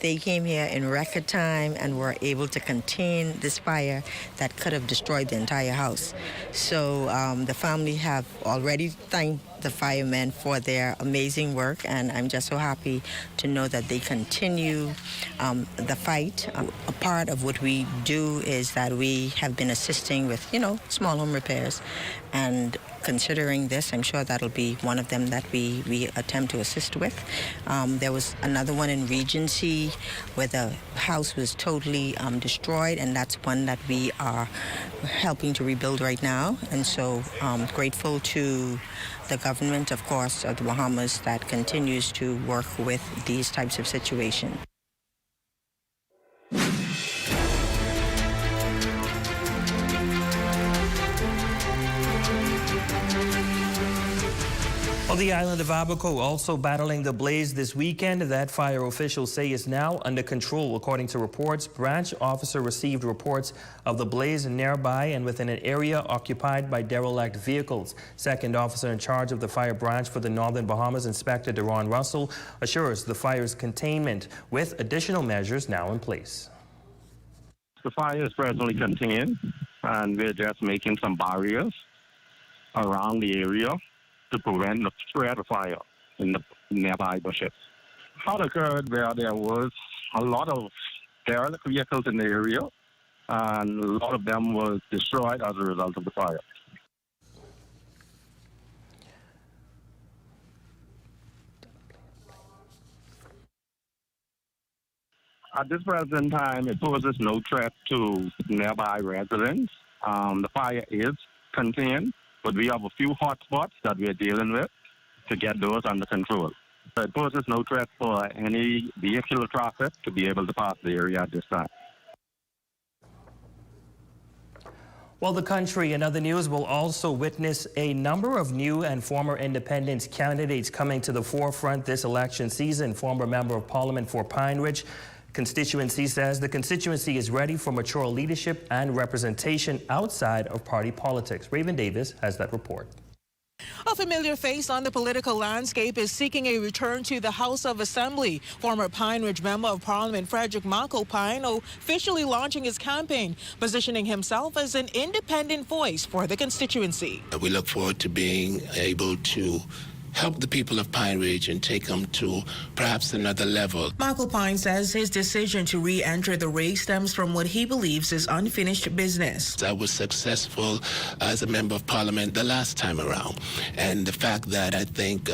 They came here in record time and were able to contain this fire that could have destroyed the entire house. So the family have already thanked the firemen for their amazing work, and I'm just so happy to know that they continue the fight. A part of what we do is that we have been assisting with, small home repairs, and considering this, I'm sure that'll be one of them that we attempt to assist with. There was another one in Regency where the house was totally destroyed, and that's one that we are helping to rebuild right now. And so grateful to the government, of course, of the Bahamas that continues to work with these types of situations. On the island of Abaco, also battling the blaze this weekend, that fire officials say is now under control. According to reports, branch officer received reports of the blaze nearby and within an area occupied by derelict vehicles. Second officer in charge of the fire branch for the Northern Bahamas, Inspector Deron Russell, assures the fire's containment with additional measures now in place. The fire is presently contained, and we're just making some barriers around the area to prevent the spread of fire in the nearby bushes. How it occurred where there was a lot of derelict vehicles in the area, and a lot of them was destroyed as a result of the fire. At this present time, it poses no threat to nearby residents. The fire is contained, but we have a few hot spots that we're dealing with to get those under control. It poses no threat for any vehicular traffic to be able to pass the area at this time. Well, the country and other news will also witness a number of new and former independent candidates coming to the forefront this election season. Former Member of Parliament for Pine Ridge constituency says the constituency is ready for mature leadership and representation outside of party politics. Raven Davis has that report. A familiar face on the political landscape is seeking a return to the House of Assembly. Former Pine Ridge Member of Parliament Frederick Marco Pine officially launching his campaign, positioning himself as an independent voice for the constituency. We look forward to being able to help the people of Pine Ridge and take them to perhaps another level. Marco Pine says his decision to re-enter the race stems from what he believes is unfinished business. I was successful as a member of Parliament the last time around, and the fact that I think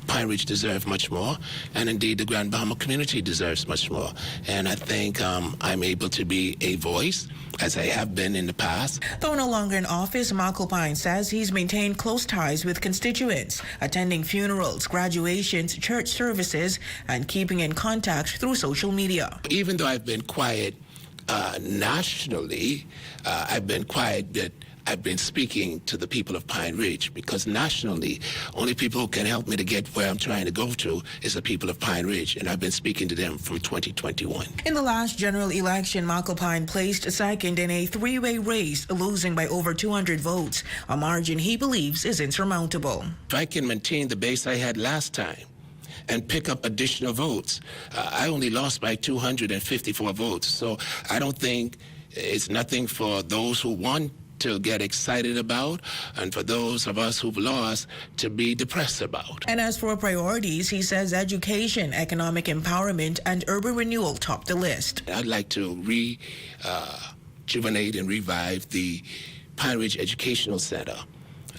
Pine Ridge deserves much more, and indeed the Grand Bahama community deserves much more. And I think I'm able to be a voice, as I have been in the past. Though no longer in office, Marco Pine says he's maintained close ties with constituents, attending funerals, graduations, church services, and keeping in contact through social media. Even though I've been quiet nationally, I've been quiet, but I've been speaking to the people of Pine Ridge, because nationally, only people who can help me to get where I'm trying to go to is the people of Pine Ridge, and I've been speaking to them from 2021. In the last general election, Pine placed second in a three-way race, losing by over 200 votes, a margin he believes is insurmountable. If I can maintain the base I had last time and pick up additional votes, I only lost by 254 votes, so I don't think it's nothing for those who won to get excited about, and for those of us who've lost to be depressed about. And as for priorities, he says education, economic empowerment, and urban renewal top the list. I'd like to rejuvenate and revive the Pine Ridge Educational Center.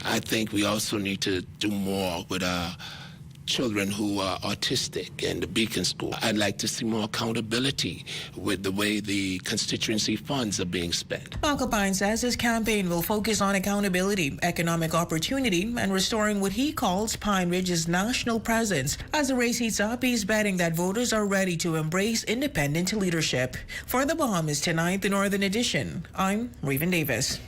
I think we also need to do more with children who are autistic and the Beacon School. I'd like to see more accountability with the way the constituency funds are being spent. Pine says his campaign will focus on accountability, economic opportunity, and restoring what he calls Pine Ridge's national presence. As the race heats up, he's betting that voters are ready to embrace independent leadership. For the Bahamas Tonight, the Northern Edition, I'm Raven Davis.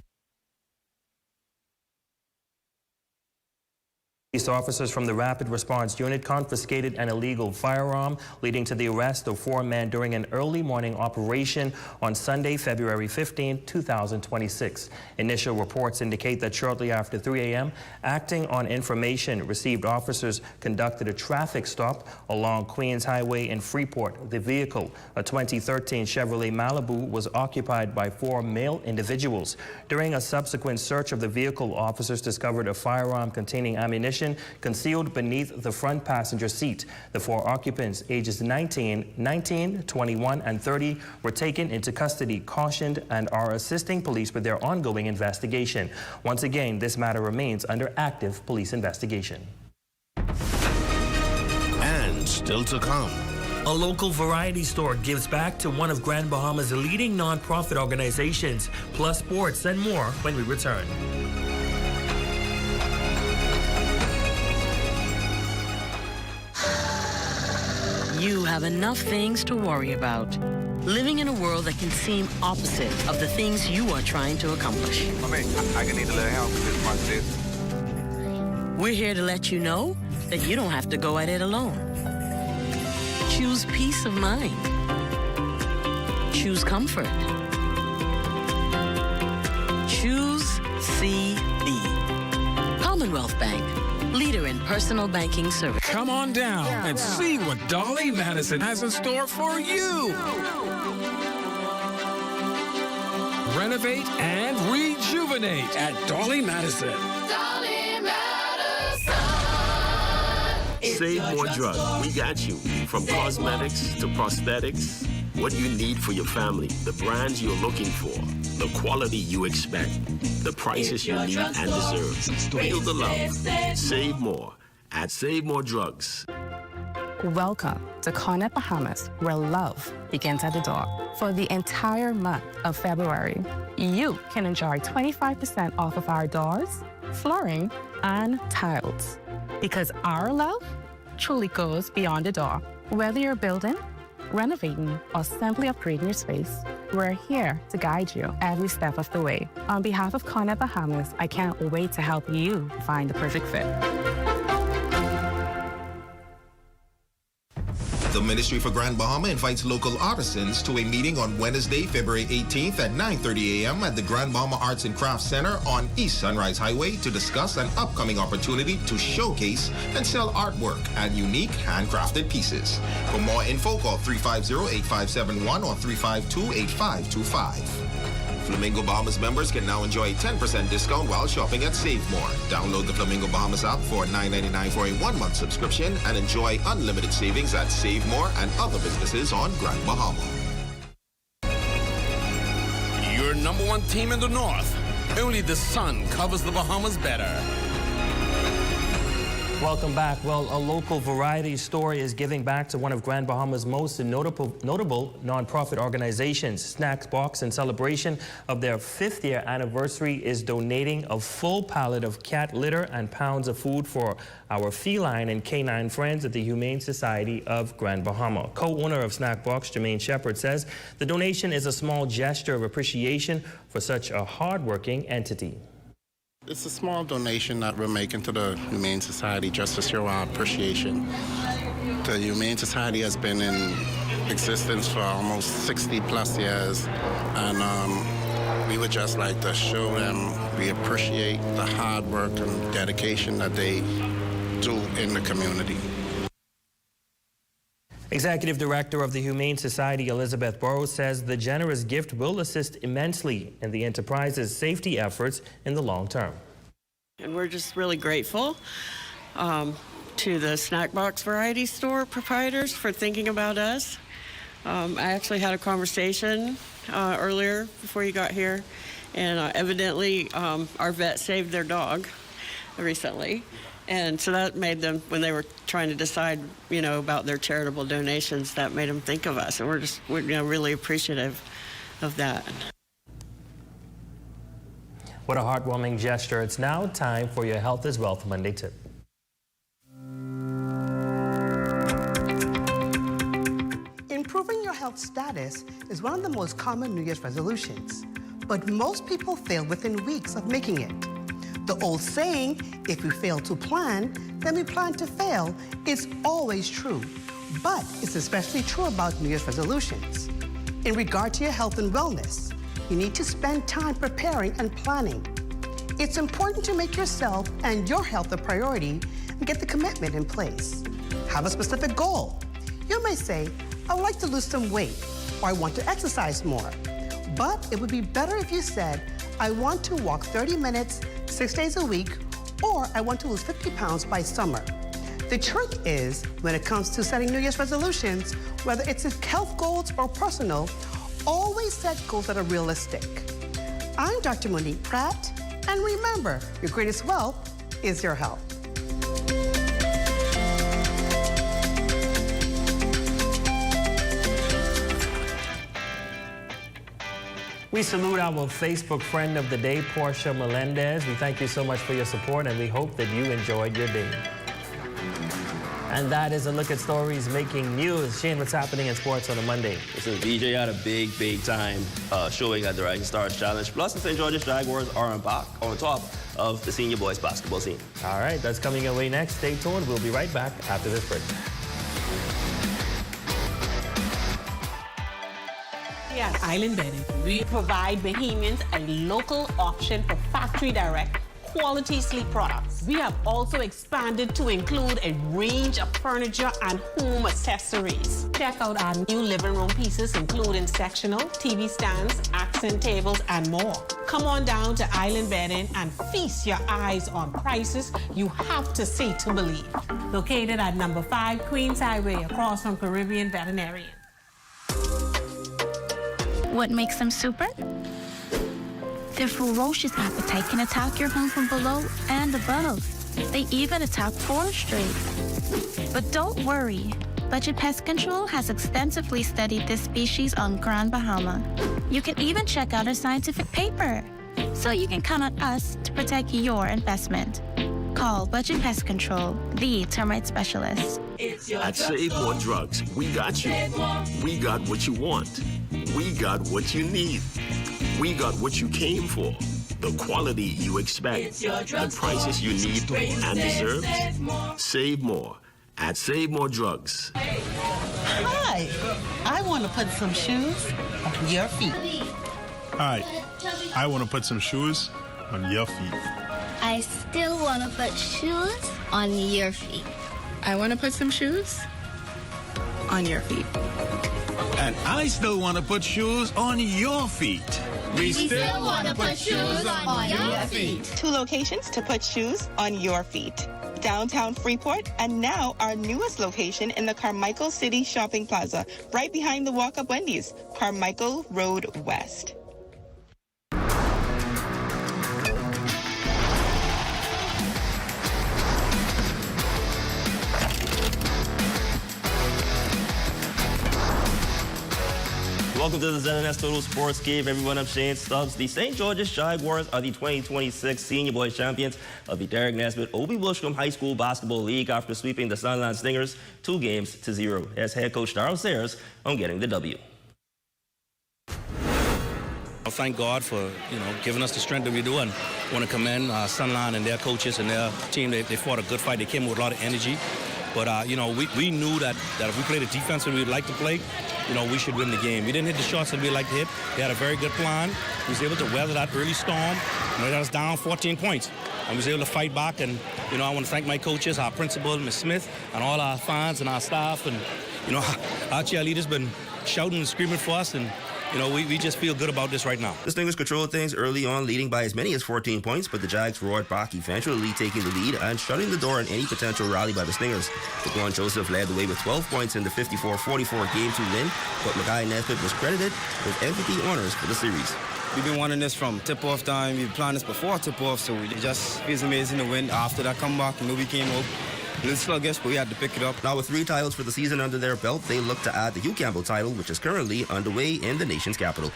Police officers from the Rapid Response Unit confiscated an illegal firearm, leading to the arrest of 4 men during an early morning operation on Sunday, February 15, 2026. Initial reports indicate that shortly after 3 a.m., acting on information received, officers conducted a traffic stop along Queens Highway in Freeport. The vehicle, a 2013 Chevrolet Malibu, was occupied by 4 male individuals. During a subsequent search of the vehicle, officers discovered a firearm containing ammunition concealed beneath the front passenger seat. The 4 occupants, ages 19, 21, and 30, were taken into custody, cautioned, and are assisting police with their ongoing investigation. Once again, this matter remains under active police investigation. And still to come. A local variety store gives back to one of Grand Bahama's leading nonprofit organizations, plus sports and more when we return. You have enough things to worry about. Living in a world that can seem opposite of the things you are trying to accomplish. I can need a little help with this. We're here to let you know that you don't have to go at it alone. Choose peace of mind. Choose comfort. Choose CB. Commonwealth Bank. Leader in personal banking service. Come on down and see what Dolly Madison has in store for you. Renovate and rejuvenate at Dolly Madison. Dolly Madison. Save more drugs. We got you. From cosmetics to prosthetics. What you need for your family. The brands you're looking for. The quality you expect. The prices you need and deserve. Feel the love. Save more at Save More Drugs. Welcome to Cornet Bahamas, where love begins at the door. For the entire month of February, you can enjoy 25% off of our doors, flooring, and tiles. Because our love truly goes beyond the door. Whether you're building, renovating, or simply upgrading your space, we're here to guide you every step of the way. On behalf of Cornet Bahamas, I can't wait to help you find the perfect fit. The Ministry for Grand Bahama invites local artisans to a meeting on Wednesday, February 18th at 9:30 a.m. at the Grand Bahama Arts and Crafts Center on East Sunrise Highway to discuss an upcoming opportunity to showcase and sell artwork and unique handcrafted pieces. For more info, call 350-8571 or 352-8525. Flamingo Bahamas members can now enjoy a 10% discount while shopping at Save More. Download the Flamingo Bahamas app for $9.99 for a 1-month subscription and enjoy unlimited savings at Save More and other businesses on Grand Bahama. Your #1 team in the North. Only the sun covers the Bahamas better. Welcome back. Well, a local variety store is giving back to one of Grand Bahama's most notable nonprofit organizations. Snacks Box, in celebration of their 5th year anniversary, is donating a full pallet of cat litter and pounds of food for our feline and canine friends at the Humane Society of Grand Bahama. Co-owner of Snack Box, Jermaine Shepard, says the donation is a small gesture of appreciation for such a hard-working entity. It's a small donation that we're making to the Humane Society just to show our appreciation. The Humane Society has been in existence for almost 60 plus years, and we would just like to show them we appreciate the hard work and dedication that they do in the community. Executive Director of the Humane Society, Elizabeth Burrows, says the generous gift will assist immensely in the enterprise's safety efforts in the long term. And we're just really grateful to the Snack Box Variety Store proprietors for thinking about us. I actually had a conversation earlier before you got here, and evidently our vet saved their dog recently. And so that made them, when they were trying to decide, about their charitable donations, that made them think of us. And we're really appreciative of that. What a heartwarming gesture. It's now time for your Health is Wealth Monday tip. Improving your health status is one of the most common New Year's resolutions, but most people fail within weeks of making it. The old saying, if we fail to plan, then we plan to fail, is always true, but it's especially true about New Year's resolutions. In regard to your health and wellness, you need to spend time preparing and planning. It's important to make yourself and your health a priority and get the commitment in place. Have a specific goal. You may say, I would like to lose some weight, or I want to exercise more. But it would be better if you said, I want to walk 30 minutes, 6 days a week, or I want to lose 50 pounds by summer. The trick is, when it comes to setting New Year's resolutions, whether it's health goals or personal, always set goals that are realistic. I'm Dr. Monique Pratt, and remember, your greatest wealth is your health. We salute our Facebook friend of the day, Portia Melendez. We thank you so much for your support, and we hope that you enjoyed your day. And that is a look at stories making news. Shane, what's happening in sports on a Monday? Listen, BJ had a big time showing at the Rising Stars Challenge. Plus, the St. George's Jaguars are on top of the senior boys basketball scene. All right, that's coming your way next. Stay tuned. We'll be right back after this break. At Island Bedding, we provide Bahamians a local option for factory direct quality sleep products. We have also expanded to include a range of furniture and home accessories. Check out our new living room pieces, including sectional, TV stands, accent tables, and more. Come on down to Island Bedding and feast your eyes on prices you have to see to believe. Located at number 5 Queens Highway, across from Caribbean Veterinarian. What makes them super? Their ferocious appetite can attack your home from below and above. They even attack forestry. But don't worry. Budget Pest Control has extensively studied this species on Grand Bahama. You can even check out our scientific paper. So you can count on us to protect your investment. Call Budget Pest Control, the termite specialist. At Save More Drugs, we got you. We got what you want. We got what you need. We got what you came for. The quality you expect. The prices you need and deserve. Save more at Save More Drugs. Hi, I want to put some shoes on your feet. Hi, I want to put some shoes on your feet. I still want to put shoes on your feet. I want to put some shoes on your feet. And I still want to put shoes on your feet. We still want to put shoes on your feet. 2 locations to put shoes on your feet. Downtown Freeport, and now our newest location in the Carmichael City Shopping Plaza, right behind the Walk-Up Wendy's, Carmichael Road West. Welcome to the ZNS Total Sports Cave. Everyone, I'm Shane Stubbs. The St. George's Jaguars are the 2026 Senior Boys champions of the Derek Nesbitt Obie Bushcombe High School Basketball League after sweeping the Sunland Stingers 2-0. As head coach Darryl Sayers on getting the W. I thank God for, giving us the strength that we do, and want to commend Sunline and their coaches and their team. They fought a good fight. They came with a lot of energy. But, we knew that if we played the defense that we'd like to play, we should win the game. We didn't hit the shots that we'd like to hit. They had a very good plan. We was able to weather that early storm. They got us down 14 points. And we was able to fight back. And, I want to thank my coaches, our principal, Ms. Smith, and all our fans and our staff. And, our cheerleaders been shouting and screaming for us. And, we just feel good about this right now. The Stingers controlled things early on, leading by as many as 14 points, but the Jags roared back, eventually taking the lead and shutting the door on any potential rally by the Stingers. DeQuan Joseph led the way with 12 points in the 54-44 Game 2 win, but Mackay Nesbitt was credited with MVP honors for the series. We've been wanting this from tip-off time. We've planned this before tip-off, so it just feels amazing to win after that comeback. We came out a little sluggish, but we had to pick it up. Now with 3 titles for the season under their belt, they look to add the Hugh Campbell title, which is currently underway in the nation's capital.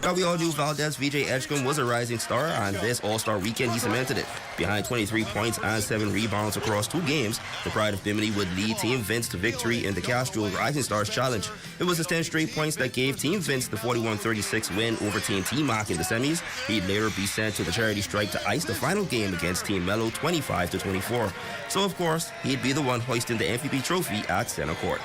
Now we all knew Valdez VJ Edgecombe was a rising star, and this All-Star weekend he cemented it. Behind 23 points and 7 rebounds across 2 games, the pride of Biminy would lead Team Vince to victory in the Castro Rising Stars Challenge. It was his 10 straight points that gave Team Vince the 41-36 win over Team T-Mac in the semis. He'd later be sent to the charity stripe to ice the final game against Team Mello 25-24. So of course, he'd be the one hoisting the MVP trophy at center court.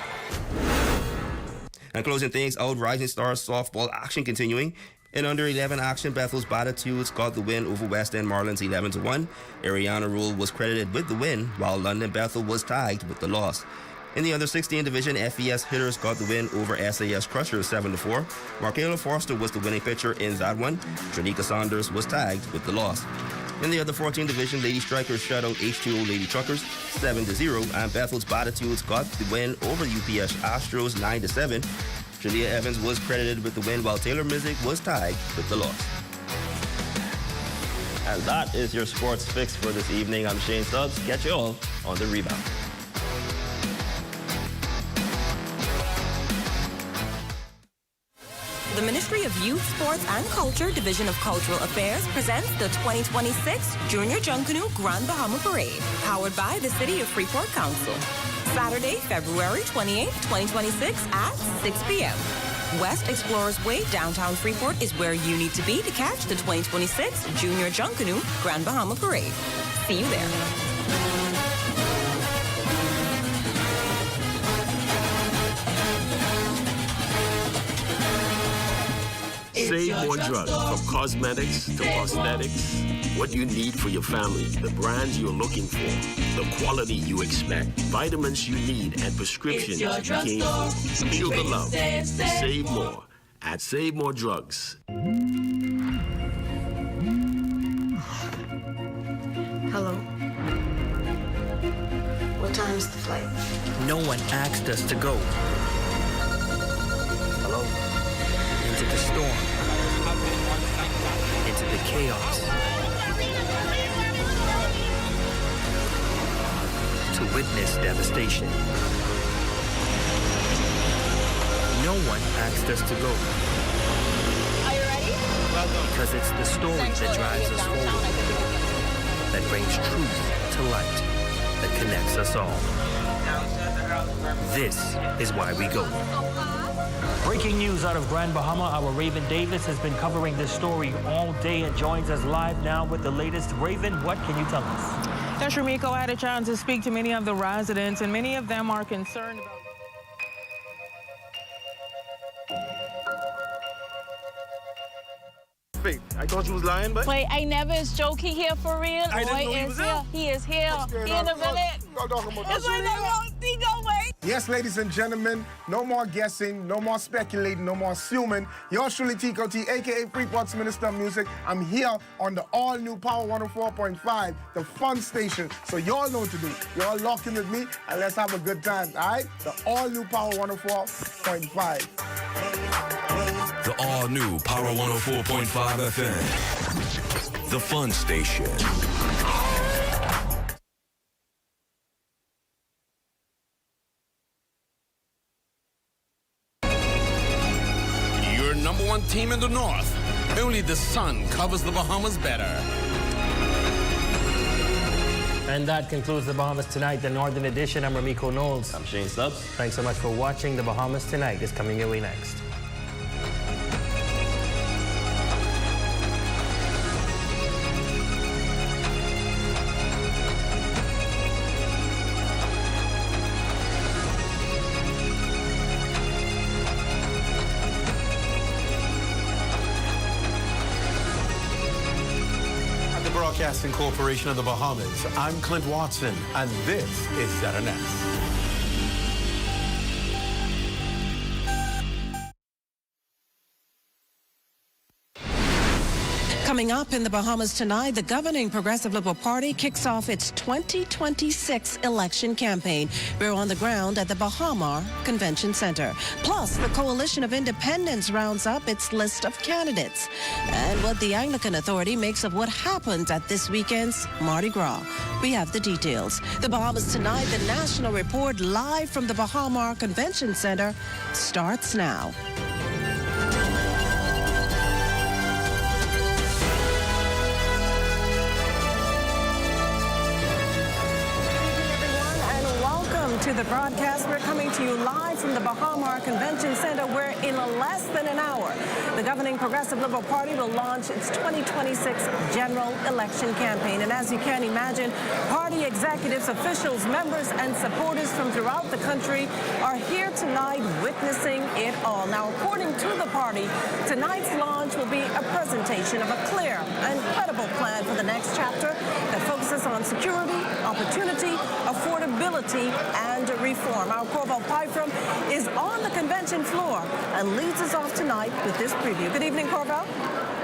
And closing things out, Rising Stars softball action continuing. In under 11 action, Bethel's Batitudes got the win over West End Marlins 11-1. Ariana Rule was credited with the win, while London Bethel was tagged with the loss. In the under 16 division, FES Hitters got the win over SAS Crushers 7-4. Markayla Forster was the winning pitcher in that one. Tranika Saunders was tagged with the loss. In the other 14 division, Lady Strikers shut out H2O Lady Truckers 7-0, and Bethel's Batitudes got the win over UPS Astros 9-7. Julia Evans was credited with the win, while Taylor Mizik was tagged with the loss. And that is your sports fix for this evening. I'm Shane Stubbs. Catch you all on the rebound. The Ministry of Youth, Sports and Culture, Division of Cultural Affairs presents the 2026 Junior Junkanoo Grand Bahama Parade, powered by the City of Freeport Council. Saturday, February 28, 2026 at 6 p.m. West Explorers Way, downtown Freeport is where you need to be to catch the 2026 Junior Junkanoo Grand Bahama Parade. See you there. Save more drugs, from cosmetics to prosthetics. What you need for your family, the brands you're looking for, the quality you expect, vitamins you need, and prescriptions you came for. Feel the love. Save more at Save More Drugs. Hello. What time is the flight? No one asked us to go. Hello. Into the storm. Into the chaos. To witness devastation. No one asked us to go. Are you ready? Because it's the story that drives us forward, that brings truth to light, that connects us all. This is why we go. Breaking news out of Grand Bahama, our Raven Davis has been covering this story all day and joins us live now with the latest. Raven, what can you tell us? Yes, Rumiko, I had a chance to speak to many of the residents, and many of them are concerned about... I thought you was lying, but... Wait, I never is joking here for real. I didn't know he was here. He is here. He in the village. It's like he go wait. Yes, ladies and gentlemen, no more guessing, no more speculating, no more assuming. Yours truly, Tico T, a.k.a. Freeport's Minister of Music. I'm here on the all-new Power 104.5, the fun station. So y'all know what to do. Y'all lock in with me, and let's have a good time, all right? The all-new Power 104.5. The all-new Power 104.5 FM. The fun station. #1 team in the north. Only the sun covers the Bahamas better. And that concludes the Bahamas Tonight, the Northern Edition. I'm Ramiko Knowles. I'm Shane Stubbs. Thanks so much for watching. The Bahamas Tonight is coming your way next. Broadcasting Corporation of the Bahamas. I'm Clint Watson, and this is ZNS. Coming up in the Bahamas tonight, the governing Progressive Liberal Party kicks off its 2026 election campaign. We're on the ground at the Baha Mar Convention Center. Plus, the Coalition of Independents rounds up its list of candidates. And what the Anglican Authority makes of what happened at this weekend's Mardi Gras. We have the details. The Bahamas Tonight, the National Report, live from the Baha Mar Convention Center, starts now. To the broadcast. We're coming to you live from the Baha Mar Convention Center, where in less than an hour, the governing Progressive Liberal Party will launch its 2026 general election campaign. And as you can imagine, party executives, officials, members, and supporters from throughout the country are here tonight witnessing it all. Now, according to the party, tonight's launch will be a presentation of a clear and credible plan for the next chapter that focuses on security, opportunity, affordability, and reform. Our Corval Pyfram is on the convention floor and leads us off tonight with this preview. Good evening, Corval.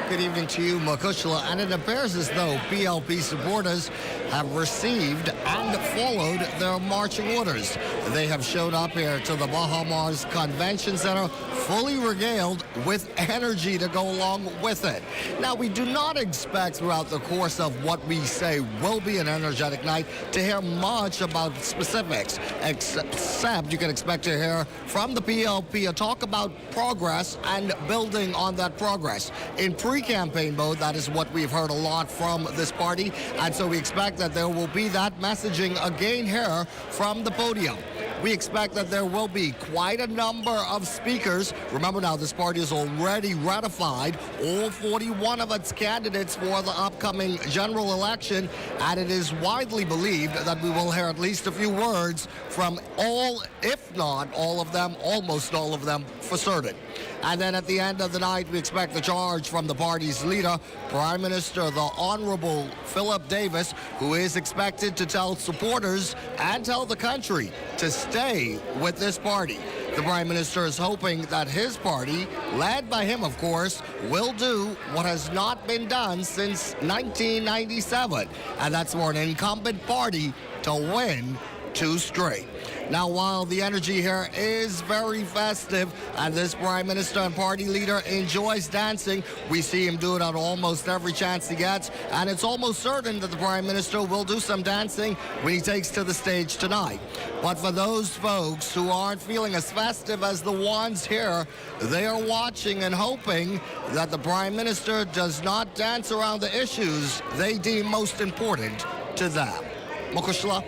Good evening to you, Makushla. And it appears as though PLP supporters have received and followed their marching orders. They have showed up here to the Baha Mar's Convention Center fully regaled with energy to go along with it. Now, we do not expect throughout the course of what we say will be an energetic night to hear much about specifics, except you can expect to hear from the PLP a talk about progress and building on that progress. In pre-campaign mode, that is what we've heard a lot from this party, and so we expect that there will be that messaging again here from the podium. We expect that there will be quite a number of speakers. Remember now, this party has already ratified all 41 of its candidates for the upcoming general election, and it is widely believed that we will hear at least a few words from all, if not all of them, almost all of them for certain. And then at the end of the night, we expect the charge from the party's leader, Prime Minister, the Honorable Philip Davis, who is expected to tell supporters and tell the country to stay with this party. The Prime Minister is hoping that his party, led by him, of course, will do what has not been done since 1997, and that's for an incumbent party to win 2 straight. Now, while the energy here is very festive and this Prime Minister and party leader enjoys dancing, we see him do it at almost every chance he gets, and it's almost certain that the Prime Minister will do some dancing when he takes to the stage tonight. But for those folks who aren't feeling as festive as the ones here, they are watching and hoping that the Prime Minister does not dance around the issues they deem most important to them. Mokushla.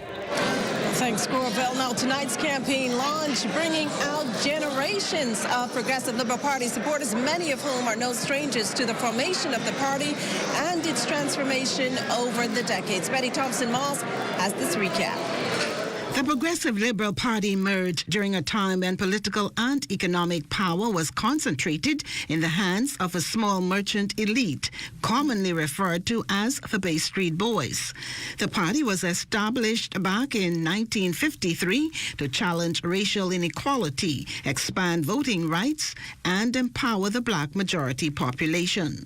Thanks, Corval. Now, tonight's campaign launch bringing out generations of Progressive Liberal Party supporters, many of whom are no strangers to the formation of the party and its transformation over the decades. Betty Thompson-Moss has this recap. The Progressive Liberal Party emerged during a time when political and economic power was concentrated in the hands of a small merchant elite, commonly referred to as the Bay Street Boys. The party was established back in 1953 to challenge racial inequality, expand voting rights, and empower the black majority population.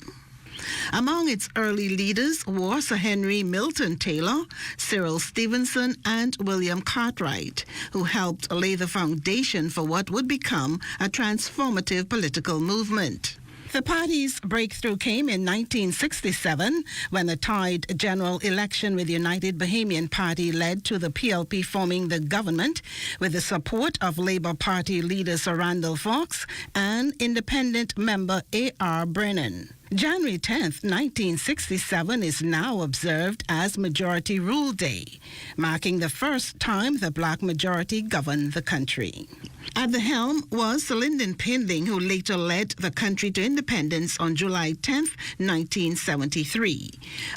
Among its early leaders were Sir Henry Milton Taylor, Cyril Stevenson, and William Cartwright, who helped lay the foundation for what would become a transformative political movement. The party's breakthrough came in 1967 when the tied general election with United Bahamian Party led to the PLP forming the government with the support of Labour Party leader Sir Randall Fox and independent member A.R. Brennan. January 10th, 1967 is now observed as Majority Rule Day, marking the first time the black majority governed the country. At the helm was Sir Lyndon Pindling, who later led the country to independence on July 10th, 1973.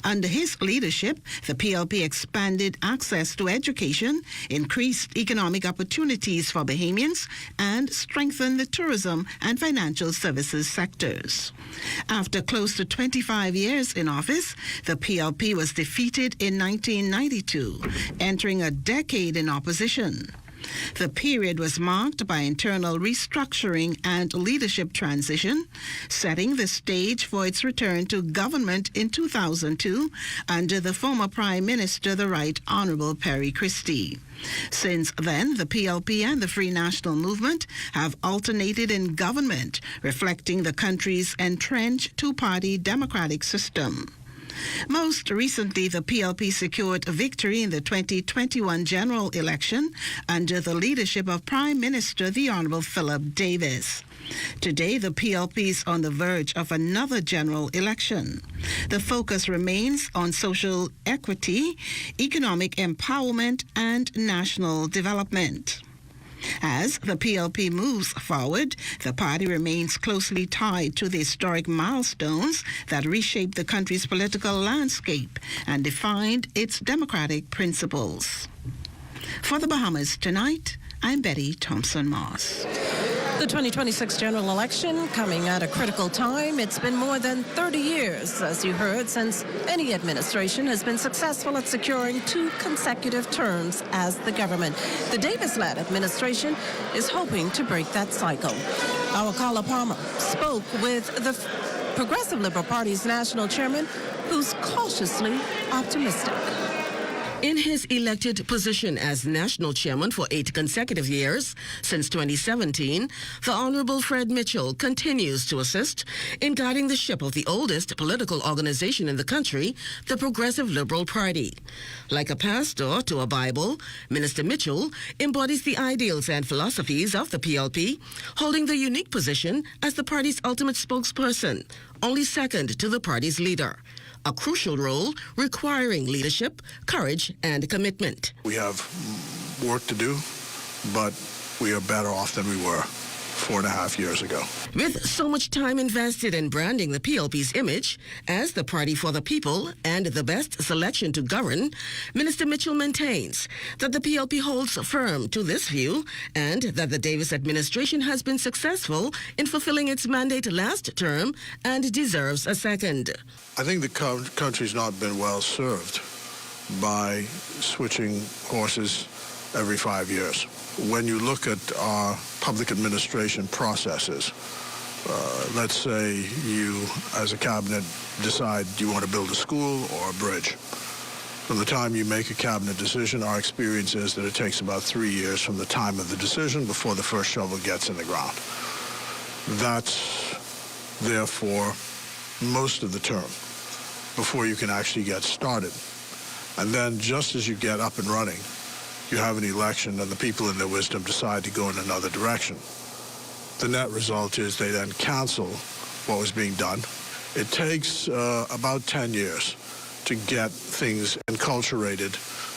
Under his leadership, the PLP expanded access to education, increased economic opportunities for Bahamians, and strengthened the tourism and financial services sectors. After close to 25 years in office, the PLP was defeated in 1992, entering a decade in opposition. The period was marked by internal restructuring and leadership transition, setting the stage for its return to government in 2002 under the former Prime Minister, the Right Honourable Perry Christie. Since then, the PLP and the Free National Movement have alternated in government, reflecting the country's entrenched two-party democratic system. Most recently, the PLP secured a victory in the 2021 general election under the leadership of Prime Minister the Honourable Philip Davis. Today, the PLP is on the verge of another general election. The focus remains on social equity, economic empowerment, and national development. As the PLP moves forward, the party remains closely tied to the historic milestones that reshaped the country's political landscape and defined its democratic principles. For the Bahamas Tonight, I'm Betty Thompson-Moss. The 2026 general election coming at a critical time. It's been more than 30 years, as you heard, since any administration has been successful at securing 2 consecutive terms as the government. The Davis-led administration is hoping to break that cycle. Our caller Palmer spoke with the Progressive Liberal Party's national chairman, who's cautiously optimistic. In his elected position as national chairman for 8 consecutive years, since 2017, the Honorable Fred Mitchell continues to assist in guiding the ship of the oldest political organization in the country, the Progressive Liberal Party. Like a pastor to a Bible, Minister Mitchell embodies the ideals and philosophies of the PLP, holding the unique position as the party's ultimate spokesperson, only second to the party's leader. A crucial role requiring leadership, courage, and commitment. We have work to do, but we are better off than we were 4.5 years ago. With so much time invested in branding the PLP's image as the party for the people and the best selection to govern, Minister Mitchell maintains that the PLP holds firm to this view and that the Davis administration has been successful in fulfilling its mandate last term and deserves a second. I think the country's not been well served by switching horses every 5 years. When you look at our public administration processes, let's say you, as a cabinet, decide you want to build a school or a bridge. From the time you make a cabinet decision, our experience is that it takes about 3 years from the time of the decision before the first shovel gets in the ground. That's, therefore, most of the term before you can actually get started. And then just as you get up and running, you have an election and the people in their wisdom decide to go in another direction. The net result is they then cancel what was being done. It takes about 10 years to get things enculturated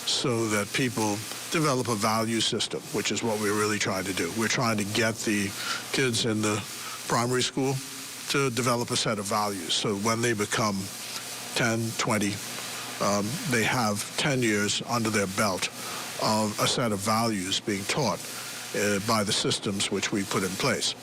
so that people develop a value system, which is what we're really trying to do. We're trying to get the kids in the primary school to develop a set of values. So when they become 10, 20, they have 10 years under their belt of a set of values being taught by the systems which we put in place.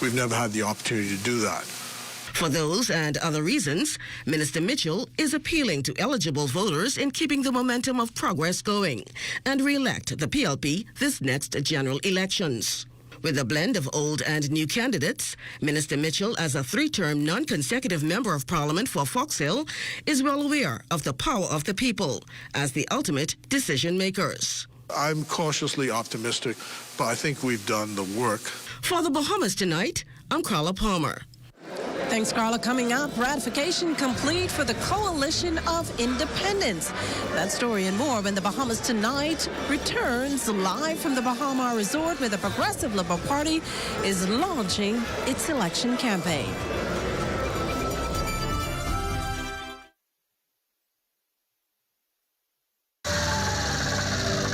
We've never had the opportunity to do that. For those and other reasons, Minister Mitchell is appealing to eligible voters in keeping the momentum of progress going and re-elect the PLP this next general elections. With a blend of old and new candidates, Minister Mitchell, as a 3-term non-consecutive member of Parliament for Fox Hill, is well aware of the power of the people as the ultimate decision makers. I'm cautiously optimistic, but I think we've done the work. For the Bahamas Tonight, I'm Carla Palmer. Thanks, Carla. Coming up, ratification complete for the Coalition of Independence. That story and more when the Bahamas Tonight returns live from the Baha Mar Resort, where the Progressive Liberal Party is launching its election campaign.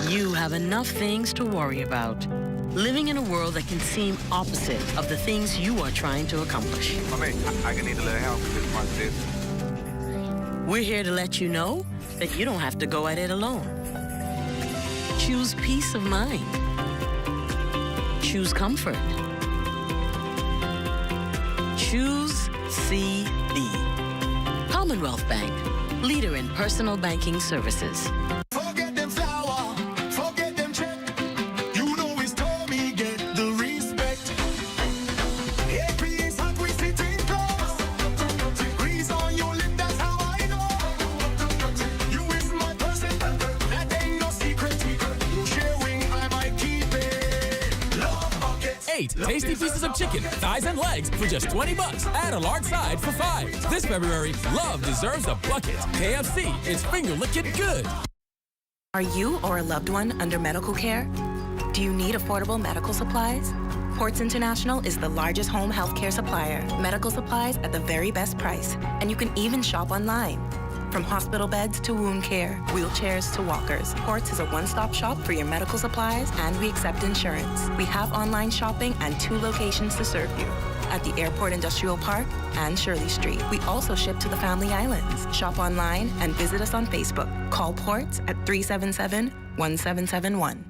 You have enough things to worry about. Living in a world that can seem opposite of the things you are trying to accomplish. I can need a little help with this. We're here to let you know that you don't have to go at it alone. Choose peace of mind. Choose comfort. Choose CB. Commonwealth Bank, leader in personal banking services. Tasty pieces of chicken, thighs, and legs for just $20. Add a large side for $5. This February, love deserves a bucket. KFC, it's finger-licking good. Are you or a loved one under medical care? Do you need affordable medical supplies? Ports International is the largest home healthcare supplier. Medical supplies at the very best price. And you can even shop online. From hospital beds to wound care, wheelchairs to walkers, Ports is a one-stop shop for your medical supplies, and we accept insurance. We have online shopping and 2 locations to serve you, at the Airport Industrial Park and Shirley Street. We also ship to the Family Islands. Shop online and visit us on Facebook. Call Ports at 377-1771.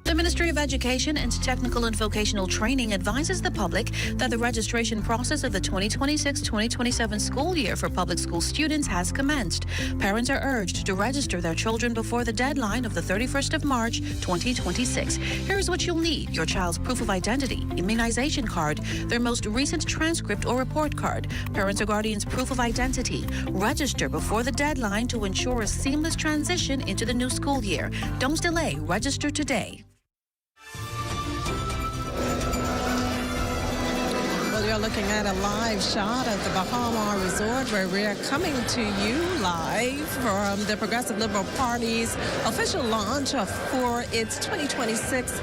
The Ministry of Education and Technical and Vocational Training advises the public that the registration process of the 2026-2027 school year for public school students has commenced. Parents are urged to register their children before the deadline of the 31st of March, 2026. Here's what you'll need: your child's proof of identity, immunization card, their most recent transcript or report card, parents or guardians' proof of identity. Register before the deadline to ensure a seamless transition into the new school year. Don't delay. Register today. You're looking at a live shot of the Baha Mar Resort, where we're coming to you live from the Progressive Liberal Party's official launch for its 2026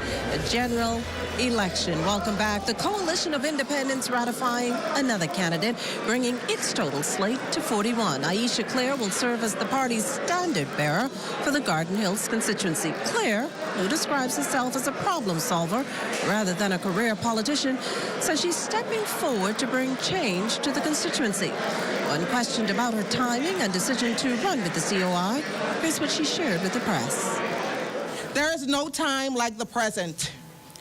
general election. Welcome back. The Coalition of Independents ratifying another candidate, bringing its total slate to 41. Aisha Clare will serve as the party's standard bearer for the Garden Hills constituency. Clare, who describes herself as a problem solver rather than a career politician, says she's stepping forward to bring change to the constituency. When questioned about her timing and decision to run with the COI, here's what she shared with the press. There is no time like the present.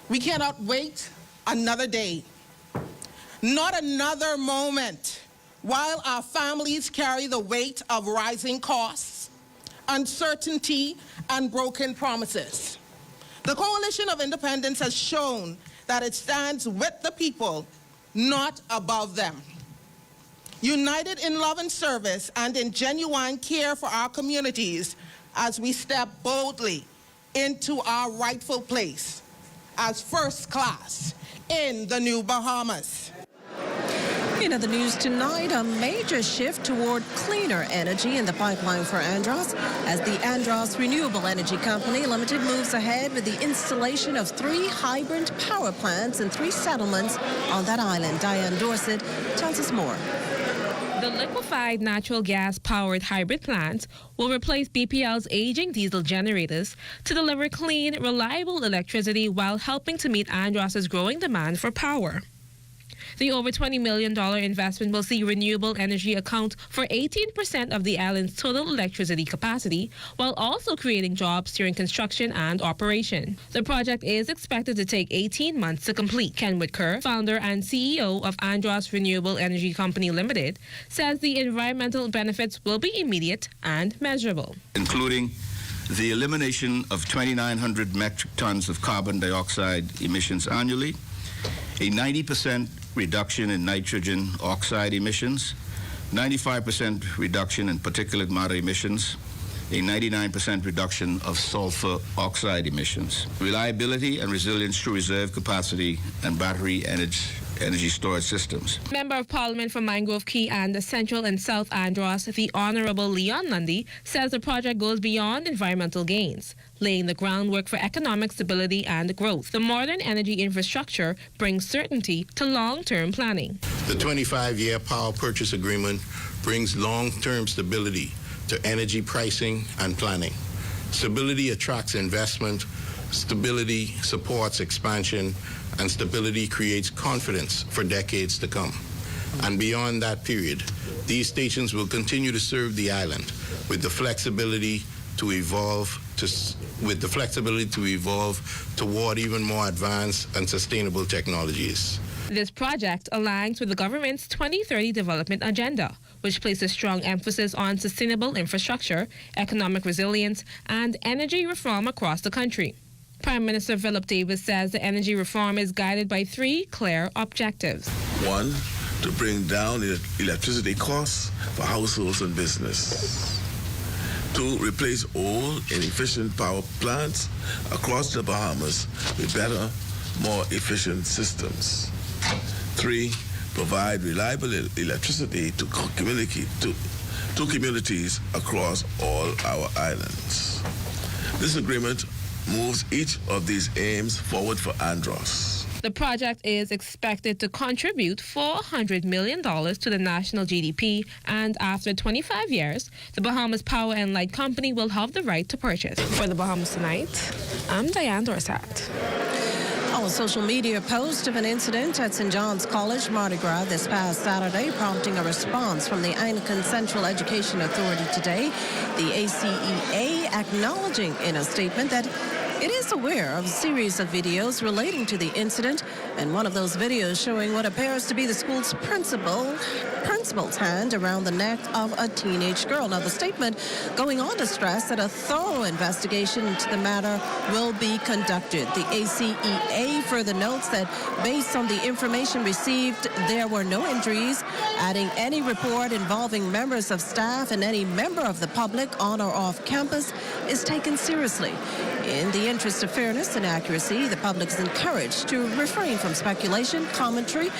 We cannot wait another day, not another moment, while our families carry the weight of rising costs, uncertainty, and broken promises. The Coalition of Independents has shown that it stands with the people, not above them. United in love and service and in genuine care for our communities as we step boldly into our rightful place as first class in the new Bahamas. In other news tonight, a major shift toward cleaner energy in the pipeline for Andros, as the Andros Renewable Energy Company Limited moves ahead with the installation of 3 hybrid power plants in 3 settlements on that island. Diane Dorset tells us more. The liquefied natural gas-powered hybrid plants will replace BPL's aging diesel generators to deliver clean, reliable electricity while helping to meet Andros's growing demand for power. The over $20 million investment will see renewable energy account for 18% of the island's total electricity capacity, while also creating jobs during construction and operation. The project is expected to take 18 months to complete. Kenwood Kerr, founder and CEO of Andros Renewable Energy Company Limited, says the environmental benefits will be immediate and measurable, including the elimination of 2,900 metric tons of carbon dioxide emissions annually, a 90% reduction in nitrogen oxide emissions, 95% reduction in particulate matter emissions, a 99% reduction of sulfur oxide emissions, reliability and resilience through reserve capacity and battery energy storage systems. Member of Parliament for Mangrove Key and the Central and South Andros, the Honorable Leon Lundy, says the project goes beyond environmental gains, laying the groundwork for economic stability and growth. The modern energy infrastructure brings certainty to long-term planning. The 25-year power purchase agreement brings long-term stability to energy pricing and planning. Stability attracts investment, stability supports expansion, and stability creates confidence for decades to come. And beyond that period, these stations will continue to serve the island with the flexibility to evolve toward even more advanced and sustainable technologies. This project aligns with the government's 2030 development agenda, which places strong emphasis on sustainable infrastructure, economic resilience, and energy reform across the country. Prime Minister Philip Davis says the energy reform is guided by 3 clear objectives. 1, to bring down electricity costs for households and business. 2, replace old inefficient power plants across the Bahamas with better, more efficient systems. 3, provide reliable electricity to communities across all our islands. This agreement moves each of these aims forward for Andros. The project is expected to contribute $400 million to the national GDP, and after 25 years, the Bahamas Power and Light Company will have the right to purchase. For the Bahamas Tonight, I'm Diane Dorsat. A social media post of an incident at St. John's College, Mardi Gras, this past Saturday, prompting a response from the Anglican Central Education Authority today. The ACEA acknowledging in a statement that it is aware of a series of videos relating to the incident, and one of those videos showing what appears to be the school's principal's hand around the neck of a teenage girl. Now, the statement going on to stress that a thorough investigation into the matter will be conducted. The ACEA further notes that based on the information received, there were no injuries, adding any report involving members of staff and any member of the public on or off campus is taken seriously. In the interest of fairness and accuracy, the public is encouraged to refrain from speculation, commentary,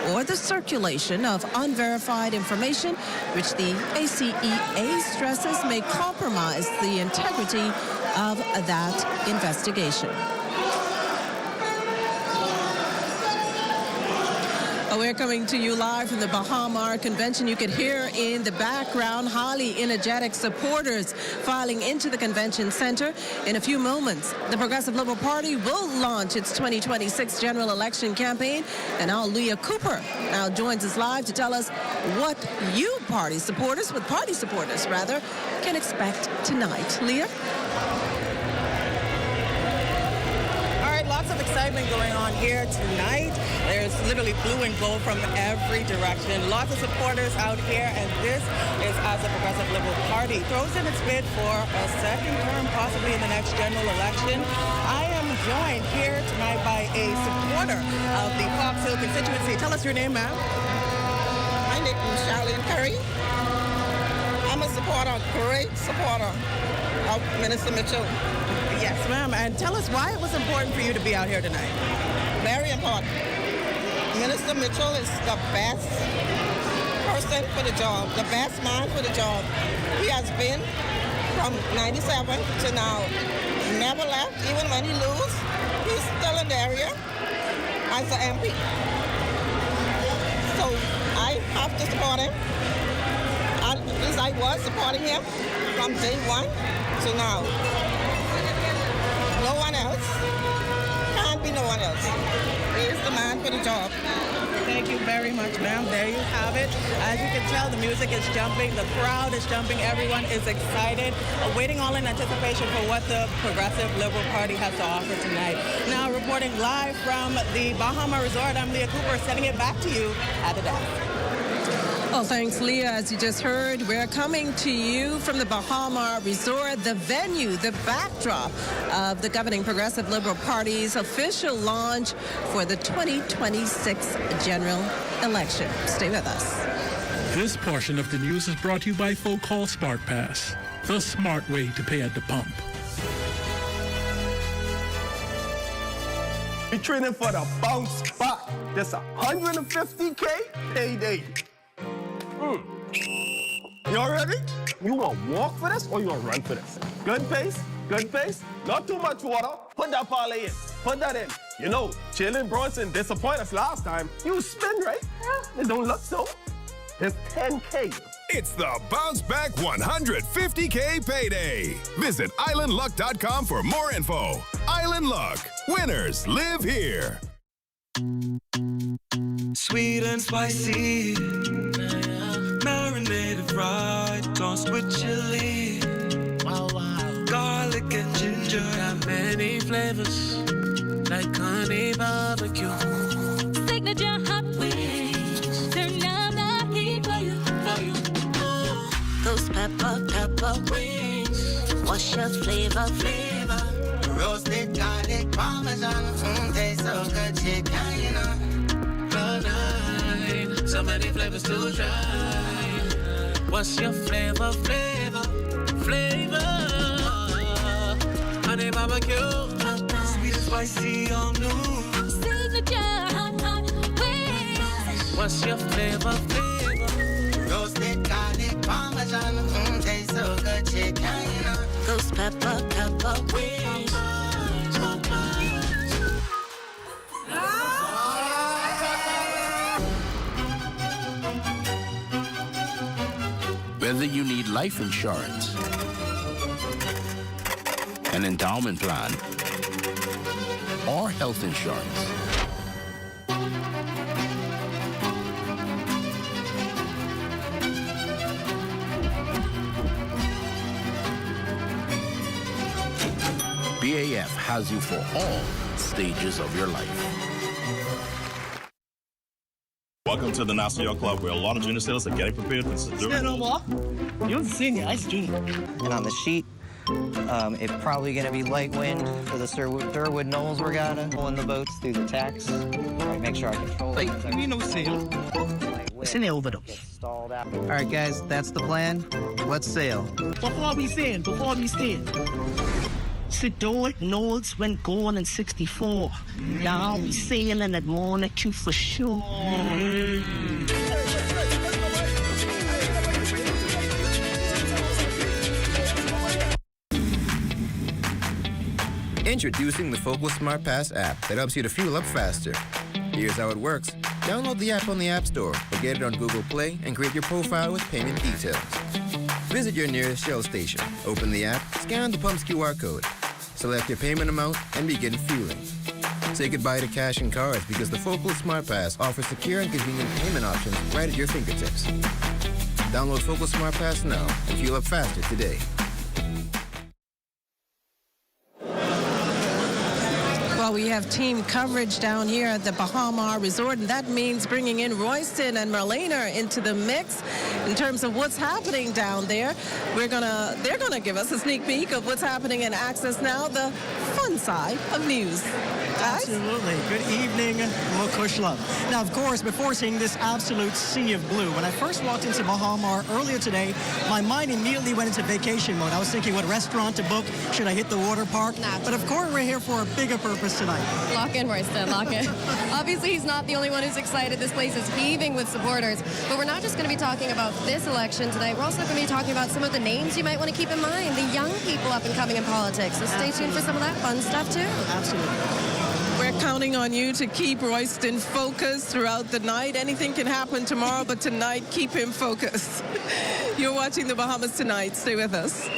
or the circulation of unverified information, which the ACEA stresses may compromise the integrity of that investigation. We're coming to you live from the Baha Mar convention. You could hear in the background highly energetic supporters filing into the convention center. In a few moments, the Progressive Liberal Party will launch its 2026 general election campaign. And now Leah Cooper now joins us live to tell us what you party supporters can expect tonight. Leah? Lots of excitement going on here tonight. There's literally blue and gold from every direction. Lots of supporters out here, and this is as the Progressive Liberal Party throws in its bid for a second term, possibly in the next general election. I am joined here tonight by a supporter of the Fox Hill constituency. Tell us your name, ma'am. My name is Charlton Curry. I'm a great supporter of Minister Mitchell. Yes, ma'am. And tell us why it was important for you to be out here tonight. Very important. Minister Mitchell is the best person for the job, the best man for the job. He has been from 97 to now. Never left, even when he lose. He's still in the area as an MP. So I have to support him. At least I was supporting him from day one to now. No one else. Can't be no one else. He is the man for the job. Thank you very much, ma'am. There you have it. As you can tell, the music is jumping, the crowd is jumping, everyone is excited, waiting all in anticipation for what the Progressive Liberal Party has to offer tonight. Now, reporting live from the Baha Mar Resort, I'm Leah Cooper, sending it back to you at the desk. Well, thanks, Leah. As you just heard, we're coming to you from the Baha Mar Resort, the venue, the backdrop of the governing Progressive Liberal Party's official launch for the 2026 general election. Stay with us. This portion of the news is brought to you by Folk Call Smart Pass, the smart way to pay at the pump. We're training for the bounce back. this 150K payday. Y'all ready? You want to walk for this or you want to run for this? Good pace, good pace. Not too much water. Put that parlay in. Put that in. You know, Jalen Bronson disappointed us last time. You spin, right? It don't look so. It's 10K. It's the Bounce Back 150K payday. Visit islandluck.com for more info. Island Luck. Winners live here. Sweet and spicy, marinated fried, tossed with chili. Wow, wow. Garlic and ginger, got many flavors, like honey barbecue. Signature hot wings, turn up the heat for you. Those pepper wings, what's your flavor? Roasted garlic parmesan, tastes so good, chicken, you know. So many flavors to try. What's your flavor? Honey barbecue, sweet and spicy, all new. Signature hot wings. What's your flavor? Roasted garlic parmesan, tastes so good, chicken, you know. Those pepper wings. Whether you need life insurance, an endowment plan, or health insurance, BAF has you for all stages of your life. Welcome to the National York Club, where a lot of junior sailors are getting prepared for the no more. You're the senior, I junior. And on the sheet, it's probably going to be light wind for the Durwood Knolls Regatta, pulling the boats through the tacks. Right, make sure I control it. Wait, you know sail. It's in the overdose. All right, guys, that's the plan. Let's sail. Before we stand. Sedor Knolls went gone in 64. Y'all be sailing at Monaco for sure. Introducing the Focal Smart Pass app that helps you to fuel up faster. Here's how it works. Download the app on the App Store or get it on Google Play and create your profile with payment details. Visit your nearest Shell station, open the app, scan the pump's QR code, select your payment amount, and begin fueling. Say goodbye to cash and cards because the Focal Smart Pass offers secure and convenient payment options right at your fingertips. Download Focal Smart Pass now and fuel up faster today. Well, we have team coverage down here at the Baha Mar Resort, and that means bringing in Royston and Marlena into the mix in terms of what's happening down there. They're gonna give us a sneak peek of what's happening in Access Now, the fun side of news. Guys? Absolutely. Good evening, Mokushla. Now, of course, before seeing this absolute sea of blue, when I first walked into Baha Mar earlier today, my mind immediately went into vacation mode. I was thinking what restaurant to book. Should I hit the water park? But of course, we're here for a bigger purpose tonight. Lock in, Royston, lock in. Obviously, he's not the only one who's excited. This place is heaving with supporters. But we're not just going to be talking about this election tonight. We're also going to be talking about some of the names you might want to keep in mind, the young people up and coming in politics. So stay tuned for some of that fun stuff, too. Absolutely. We're counting on you to keep Royston focused throughout the night. Anything can happen tomorrow, but tonight, keep him focused. You're watching the Bahamas Tonight. Stay with us.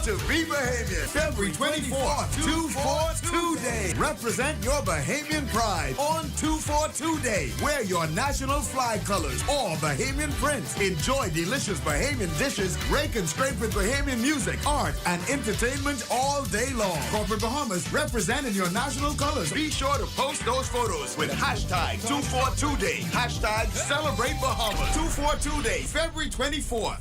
to be Bahamian. February 24th, 242 Day. Represent your Bahamian pride on 242 Day. Wear your national flag colors or Bahamian prints. Enjoy delicious Bahamian dishes, rake and scrape with Bahamian music, art, and entertainment all day long. Corporate Bahamas, representing your national colors. Be sure to post those photos with hashtag 242 Day. Hashtag Celebrate Bahamas. 242 Day, February 24th.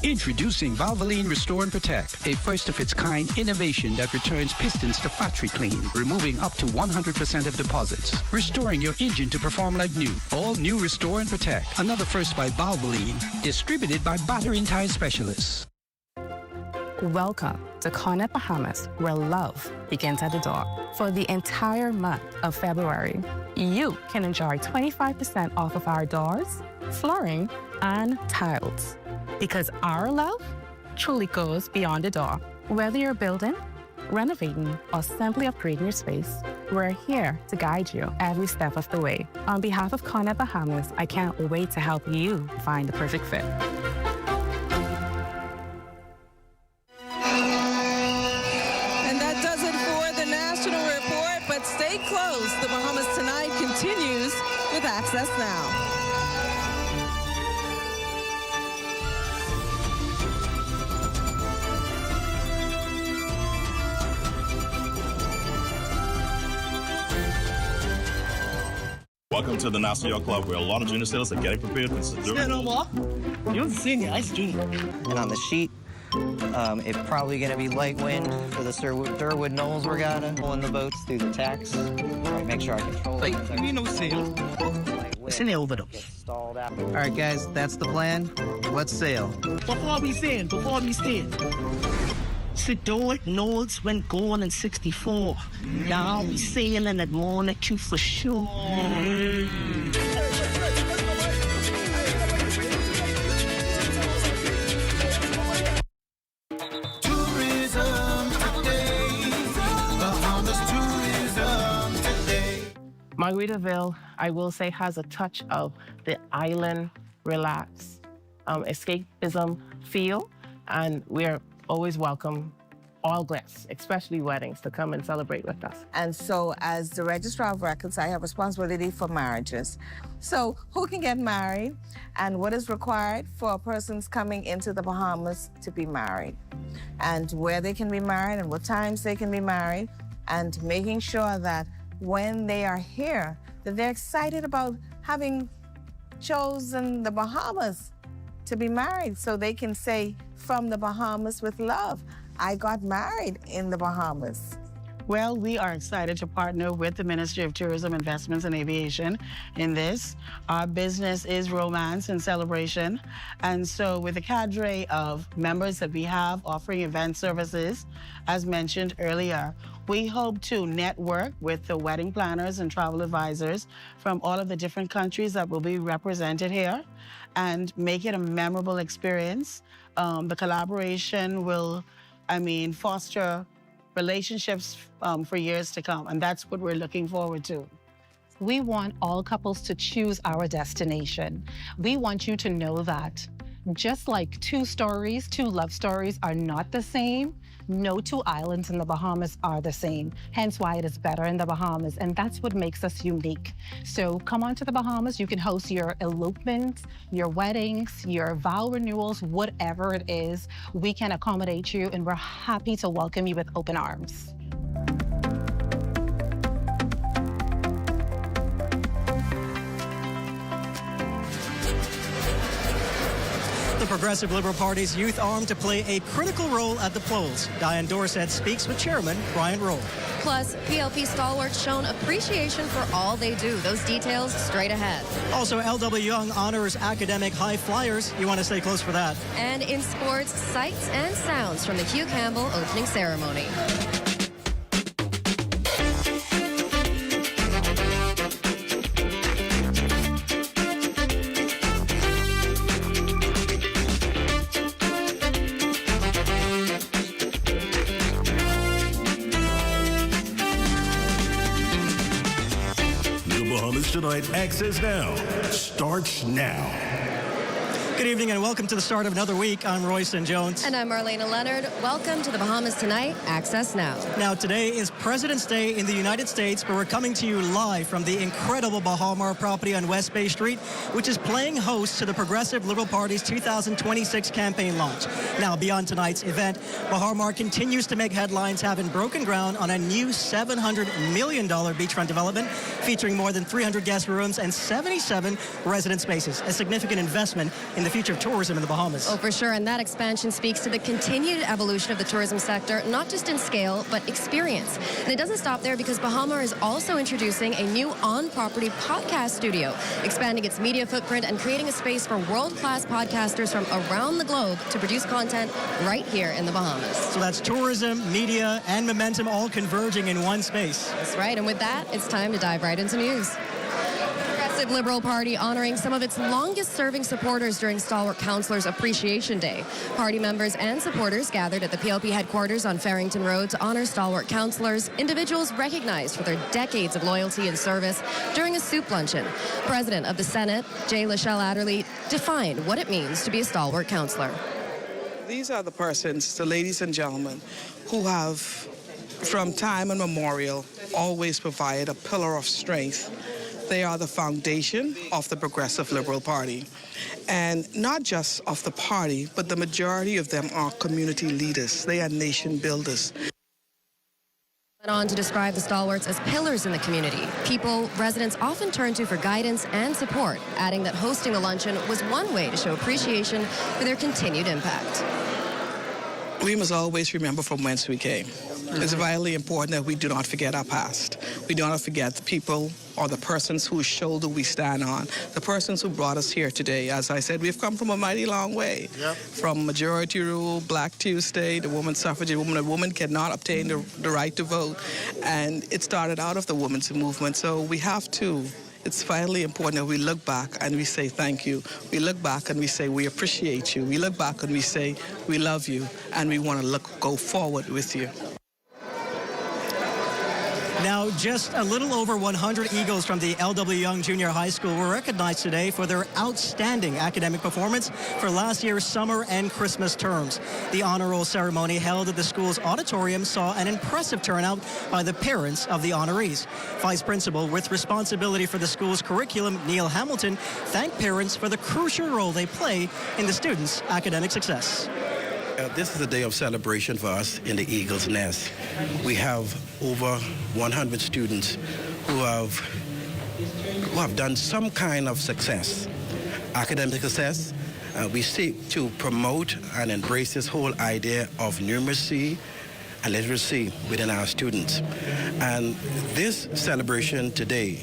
Introducing Valvoline Restore and Protect, a first-of-its-kind innovation that returns pistons to factory clean, removing up to 100% of deposits, restoring your engine to perform like new. All new Restore and Protect, another first by Valvoline, distributed by Battery and Tire Specialists. Welcome to Cornet Bahamas, where love begins at the door. For the entire month of February, you can enjoy 25% off of our doors, flooring, and tiles. Because our love truly goes beyond the door. Whether you're building, renovating, or simply upgrading your space, we're here to guide you every step of the way. On behalf of Cornet Bahamas, I can't wait to help you find the perfect fit. And that does it for the National Report, but stay close. The Bahamas Tonight continues with Access Now. Welcome to the National York Club, where a lot of junior sailors are getting prepared for the You're senior, I ski. And on the sheet, it's probably going to be light wind for the Durwood Knolls Regatta, pulling the boats through the tacks. Right, make sure I control it. We no sail. It's in the overdose. All right, guys, that's the plan. Let's sail. Before we stand. Sedort Knolls went gone in 64. Now we sailing at morning at you for sure. Margaritaville, I will say, has a touch of the island relax, escapism feel, and we're always welcome all guests, especially weddings, to come and celebrate with us. And so as the Registrar of Records, I have responsibility for marriages. So who can get married and what is required for persons coming into the Bahamas to be married, and where they can be married and what times they can be married, and making sure that when they are here, that they're excited about having chosen the Bahamas to be married, so they can say, from the Bahamas with love, I got married in the Bahamas. Well, we are excited to partner with the Ministry of Tourism, Investments, and Aviation in this. Our business is romance and celebration. And so with the cadre of members that we have offering event services, as mentioned earlier, we hope to network with the wedding planners and travel advisors from all of the different countries that will be represented here and make it a memorable experience. The collaboration will, foster relationships for years to come, and that's what we're looking forward to. We want all couples to choose our destination. We want you to know that just like two love stories are not the same, no two islands in the Bahamas are the same. Hence why it is better in the Bahamas, and that's what makes us unique. So come on to the Bahamas. You can host your elopements, your weddings, your vow renewals, whatever it is. We can accommodate you, and we're happy to welcome you with open arms. The Progressive Liberal Party's youth arm to play a critical role at the polls. Diane Dorsett speaks with Chairman Brian Roll. Plus, PLP stalwarts shown appreciation for all they do. Those details straight ahead. Also, LW Young honors academic high flyers. You want to stay close for that. And in sports, sights and sounds from the Hugh Campbell opening ceremony. Tonight, Access Now starts now. Good evening and welcome to the start of another week. I'm Royce Jones. And I'm Marlena Leonard. Welcome to the Bahamas Tonight. Access now. Now, today is President's Day in the United States, but we're coming to you live from the incredible Baha Mar property on West Bay Street, which is playing host to the Progressive Liberal Party's 2026 campaign launch. Now, beyond tonight's event, Baha Mar continues to make headlines, having broken ground on a new $700 million beachfront development featuring more than 300 guest rooms and 77 resident spaces, a significant investment in the future of tourism in the Bahamas. Oh, for sure, and that expansion speaks to the continued evolution of the tourism sector, not just in scale, but experience. And it doesn't stop there, because Baha Mar is also introducing a new on-property podcast studio, expanding its media footprint and creating a space for world-class podcasters from around the globe to produce content right here in the Bahamas. So that's tourism, media, and momentum all converging in one space. That's right, and with that, it's time to dive right into news. Progressive Liberal Party honoring some of its longest-serving supporters during Stalwart Councillors Appreciation Day. Party members and supporters gathered at the PLP headquarters on Farrington Road to honor Stalwart councillors, individuals recognized for their decades of loyalty and service, during a soup luncheon. President of the Senate, J. Lachelle Adderley, defined what it means to be a Stalwart councillor. These are the persons, the ladies and gentlemen, who have, from time immemorial, always provided a pillar of strength. They are the foundation of the Progressive Liberal Party. And not just of the party, but the majority of them are community leaders. They are nation builders. Went on to describe the Stalwarts as pillars in the community, people residents often turn to for guidance and support, adding that hosting the luncheon was one way to show appreciation for their continued impact. We must always remember from whence we came. It's vitally important that we do not forget our past. We do not forget the people or the persons whose shoulder we stand on, the persons who brought us here today. As I said, we've come from a mighty long way. Yep. From majority rule, Black Tuesday, the woman suffrage, a woman cannot obtain the right to vote. And it started out of the women's movement. So we have to. It's vitally important that we look back and we say thank you. We look back and we say we appreciate you. We look back and we say we love you, and we want to go forward with you. Now, just a little over 100 Eagles from the L.W. Young Junior High School were recognized today for their outstanding academic performance for last year's summer and Christmas terms. The honor roll ceremony held at the school's auditorium saw an impressive turnout by the parents of the honorees. Vice Principal with responsibility for the school's curriculum, Neil Hamilton, thanked parents for the crucial role they play in the students' academic success. This is a day of celebration for us in the Eagle's Nest. We have over 100 students who have done some kind of success, academic success. We seek to promote and embrace this whole idea of numeracy and literacy within our students. And this celebration today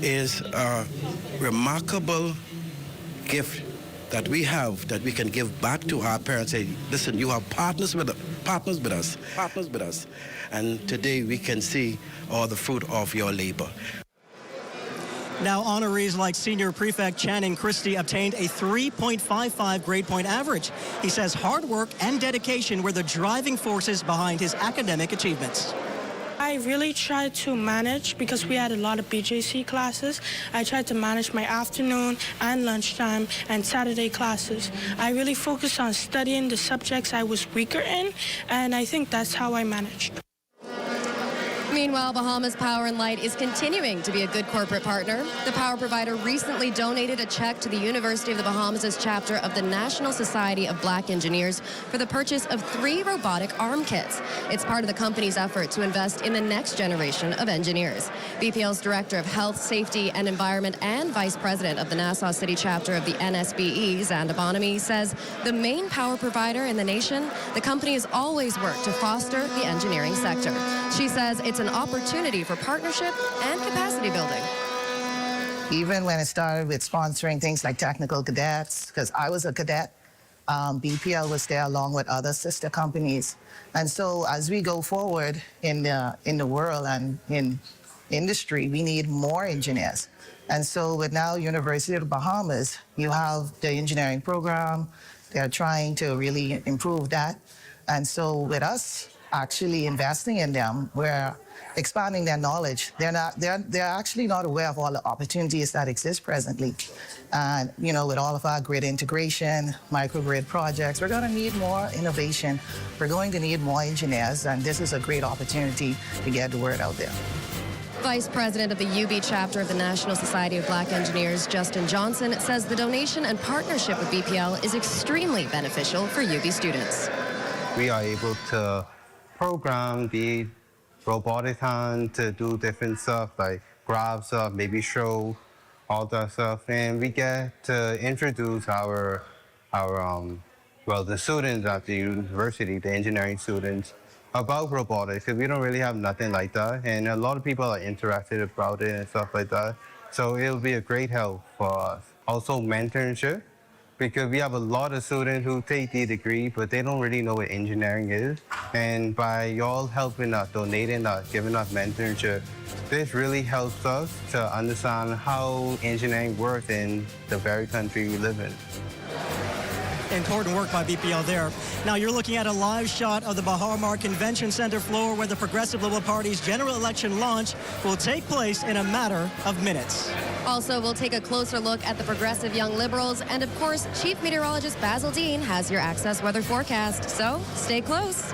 is a remarkable gift that we have, that we can give back to our parents. Say, listen, you are partners with us. And today we can see all the fruit of your labor. Now, honorees like Senior Prefect Channing Christie obtained a 3.55 grade point average. He says hard work and dedication were the driving forces behind his academic achievements. I really tried to manage, because we had a lot of BJC classes. I tried to manage my afternoon and lunchtime and Saturday classes. I really focused on studying the subjects I was weaker in, and I think that's how I managed. Meanwhile, Bahamas Power and Light is continuing to be a good corporate partner. The power provider recently donated a check to the University of the Bahamas' chapter of the National Society of Black Engineers for the purchase of 3 robotic arm kits. It's part of the company's effort to invest in the next generation of engineers. BPL's Director of Health, Safety and Environment and Vice President of the Nassau City chapter of the NSBE, Xanda Biminy, says the main power provider in the nation, the company has always worked to foster the engineering sector. She says it's an opportunity for partnership and capacity building. Even when it started with sponsoring things like technical cadets, because I was a cadet, BPL was there along with other sister companies. And so as we go forward in the world and in industry, we need more engineers. And so with now University of the Bahamas, you have the engineering program. They're trying to really improve that. And so with us actually investing in them, we're expanding their knowledge. They're actually not aware of all the opportunities that exist presently. And, you know, with all of our grid integration, microgrid projects, we're going to need more innovation. We're going to need more engineers, and this is a great opportunity to get the word out there. Vice President of the UB chapter of the National Society of Black Engineers, Justin Johnson, says the donation and partnership with BPL is extremely beneficial for UB students. We are able to program the robotics hand to do different stuff like grab stuff, maybe show all that stuff, and we get to introduce the students at the university, the engineering students, about robotics, because we don't really have nothing like that, and a lot of people are interested about it and stuff like that, so it'll be a great help for us. Also mentorship, because we have a lot of students who take the degree, but they don't really know what engineering is. And by y'all helping us, donating us, giving us mentorship, this really helps us to understand how engineering works in the very country we live in. Important work by BPL there. Now you're looking at a live shot of the Baha Mar Convention Center floor where the Progressive Liberal Party's general election launch will take place in a matter of minutes. Also, we'll take a closer look at the Progressive Young Liberals, and of course, Chief Meteorologist Basil Dean has your Access weather forecast, so stay close.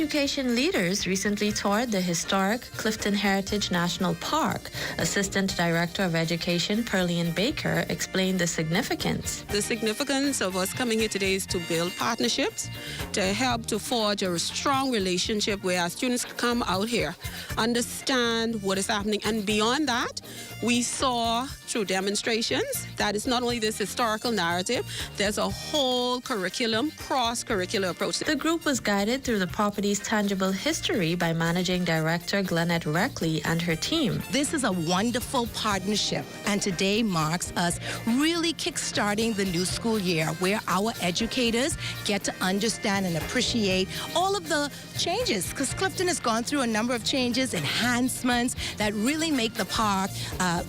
Education leaders recently toured the historic Clifton Heritage National Park. Assistant Director of Education Pearlian Baker explained the significance. The significance of us coming here today is to build partnerships, to help to forge a strong relationship where our students come out here, understand what is happening, and beyond that, we saw through demonstrations that it's not only this historical narrative, there's a whole curriculum, cross-curricular approach. The group was guided through the property's tangible history by Managing Director Glennette Reckley and her team. This is a wonderful partnership, and today marks us really kickstarting the new school year where our educators get to understand and appreciate all of the changes, because Clifton has gone through a number of changes, enhancements that really make the park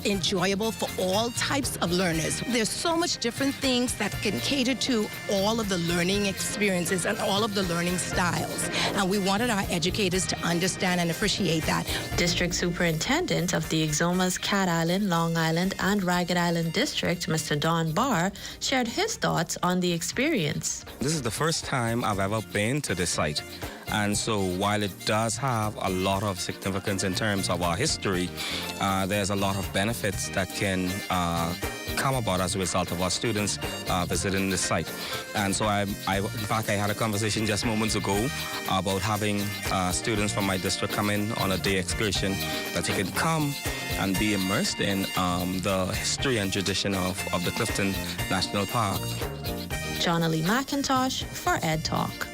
enjoyable for all types of learners. There's so much different things that can cater to all of the learning experiences and all of the learning styles. And we wanted our educators to understand and appreciate that. District Superintendent of the Exoma's Cat Island, Long Island, and Ragged Island District, Mr. Don Barr, shared his thoughts on the experience. This is the first time I've ever been to this site. And so while it does have a lot of significance in terms of our history, there's a lot of benefits that can come about as a result of our students visiting this site. And so in fact, I had a conversation just moments ago about having students from my district come in on a day excursion that they can come and be immersed in the history and tradition of the Clifton National Park. Jonna Lee McIntosh for Ed Talk.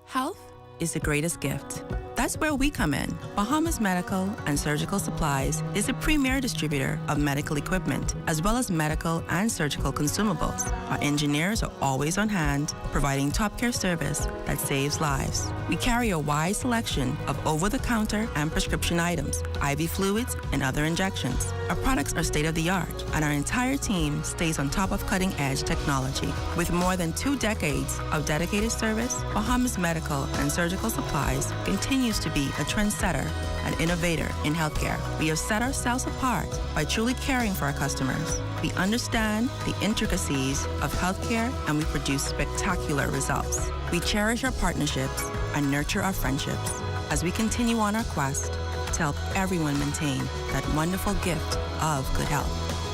Health is the greatest gift. That's where we come in. Bahamas Medical and Surgical Supplies is a premier distributor of medical equipment, as well as medical and surgical consumables. Our engineers are always on hand, providing top care service that saves lives. We carry a wide selection of over-the-counter and prescription items, IV fluids, and other injections. Our products are state-of-the-art, and our entire team stays on top of cutting-edge technology. With more than 2 decades of dedicated service, Bahamas Medical and Surgical Supplies continues to be a trendsetter and innovator in healthcare. We have set ourselves apart by truly caring for our customers. We understand the intricacies of healthcare, and we produce spectacular results. We cherish our partnerships and nurture our friendships as we continue on our quest to help everyone maintain that wonderful gift of good health.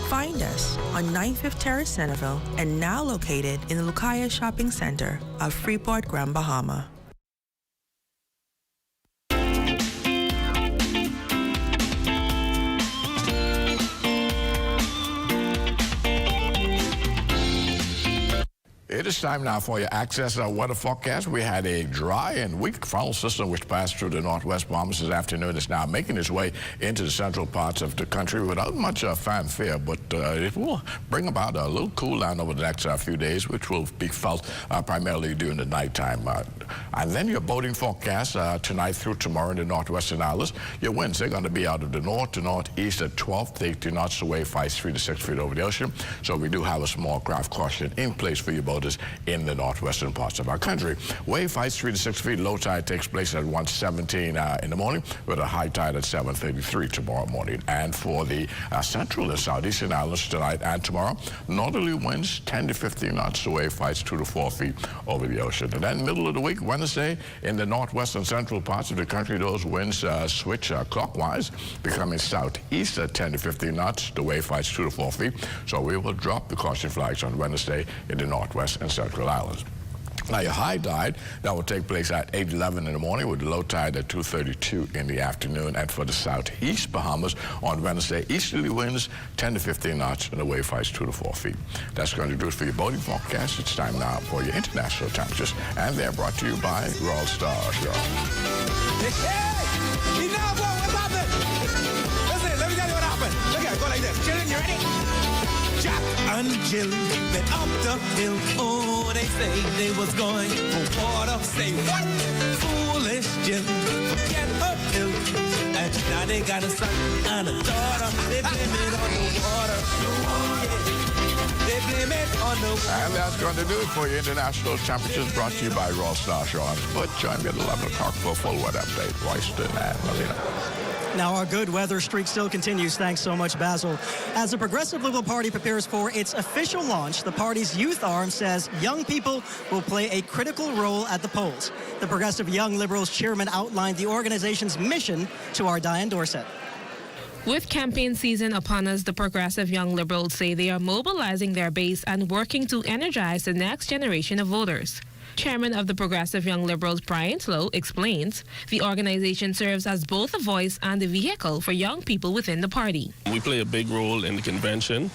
Find us on 95th Terrace, Centerville, and now located in the Lucaya Shopping Center of Freeport, Grand Bahama. It is time now for your access weather forecast. We had a dry and weak frontal system which passed through the northwest Bahamas this afternoon. It's now making its way into the central parts of the country without much fanfare, but it will bring about a little cool down over the next few days, which will be felt primarily during the nighttime. And then your boating forecast tonight through tomorrow in the northwestern islands. Your winds are going to be out of the north to northeast at 12 to 18 knots, the wave fights 3 to 6 feet over the ocean. So we do have a small craft caution in place for your boaters in the northwestern parts of our country. Wave fights 3 to 6 feet. Low tide takes place at 1:17 in the morning with a high tide at 7:33 tomorrow morning. And for the central and southeastern islands tonight and tomorrow, northerly winds 10 to 15 knots. The wave fights 2 to 4 feet over the ocean. And then middle of the week, Wednesday, in the northwest and central parts of the country, those winds switch clockwise, becoming southeast at 10 to 15 knots. The wave fights 2 to 4 feet. So we will drop the caution flags on Wednesday in the northwest and central islands. Now, your high tide, that will take place at 8:11 in the morning with the low tide at 2:32 in the afternoon. And for the southeast Bahamas on Wednesday, easterly winds 10 to 15 knots and the wave heights 2 to 4 feet. That's going to do it for your boating forecast. It's time now for your international temperatures, and they're brought to you by Royal Star Show. Hey, enough, what's happening? Listen, let me tell you what happened. Look at it, go like this. Chillin', you ready? Jack and Jill went up the hill. Oh, they say they was going for water. Say what? Foolish Jill, forget her pill. And now they got a son and a daughter. They blame it on the water. Oh, yeah. They blame it on the water. And that's going to do it for your international temperatures, brought to you by Royal Star Show. But join me at 11 o'clock for a full weather update. Royston and Melina. Now, our good weather streak still continues. Thanks so much, Basil. As the Progressive Liberal Party prepares for its official launch, the party's youth arm says young people will play a critical role at the polls. The Progressive Young Liberals chairman outlined the organization's mission to our Diane Dorset. With campaign season upon us, the Progressive Young Liberals say they are mobilizing their base and working to energize the next generation of voters. Chairman of the Progressive Young Liberals, Brian Slow, explains the organization serves as both a voice and a vehicle for young people within the party. We play a big role in the convention.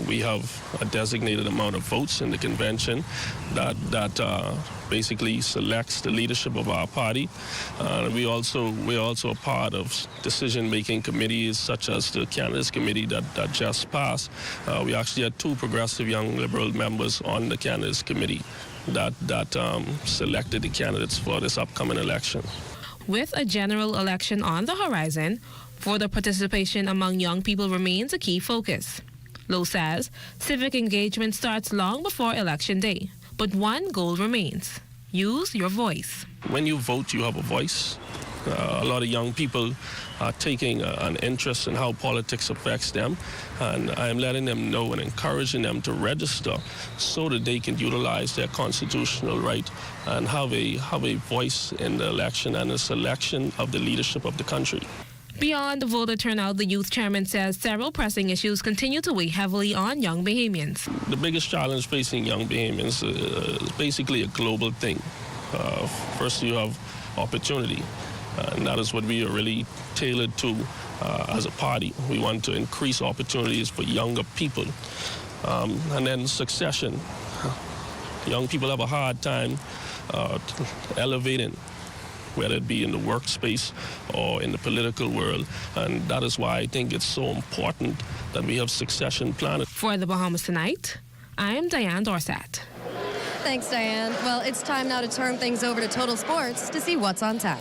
We have a designated amount of votes in the convention that basically selects the leadership of our party. We're also a part of decision-making committees such as the candidates committee that just passed. We actually had 2 Progressive Young Liberal members on the candidates committee that selected the candidates for this upcoming election. With a general election on the horizon, further participation among young people remains a key focus. Lowe says civic engagement starts long before Election Day, but one goal remains: use your voice. When you vote, you have a voice. A lot of young people are taking an interest in how politics affects them, and I am letting them know and encouraging them to register so that they can utilize their constitutional right and have a voice in the election and the selection of the leadership of the country. Beyond the voter turnout, the youth chairman says several pressing issues continue to weigh heavily on young Bahamians. The biggest challenge facing young Bahamians is basically a global thing. First, you have opportunity. And that is what we are really tailored to as a party. We want to increase opportunities for younger people. And then succession. Young people have a hard time elevating, whether it be in the workspace or in the political world. And that is why I think it's so important that we have succession planning. For the Bahamas Tonight, I am Diane Dorset. Thanks, Diane. Well, it's time now to turn things over to Total Sports to see what's on tap.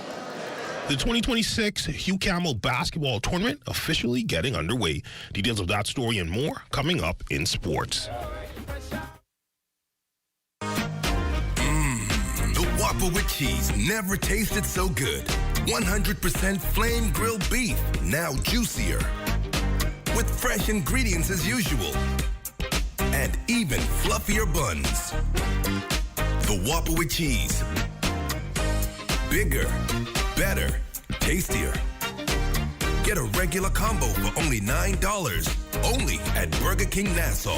The 2026 Hugh Camel Basketball Tournament officially getting underway. Details of that story and more coming up in sports. The Whopper with cheese never tasted so good. 100% flame grilled beef, now juicier. With fresh ingredients as usual. And even fluffier buns. The Whopper with cheese. Bigger. Better, tastier. Get a regular combo for only $9. Only at Burger King Nassau.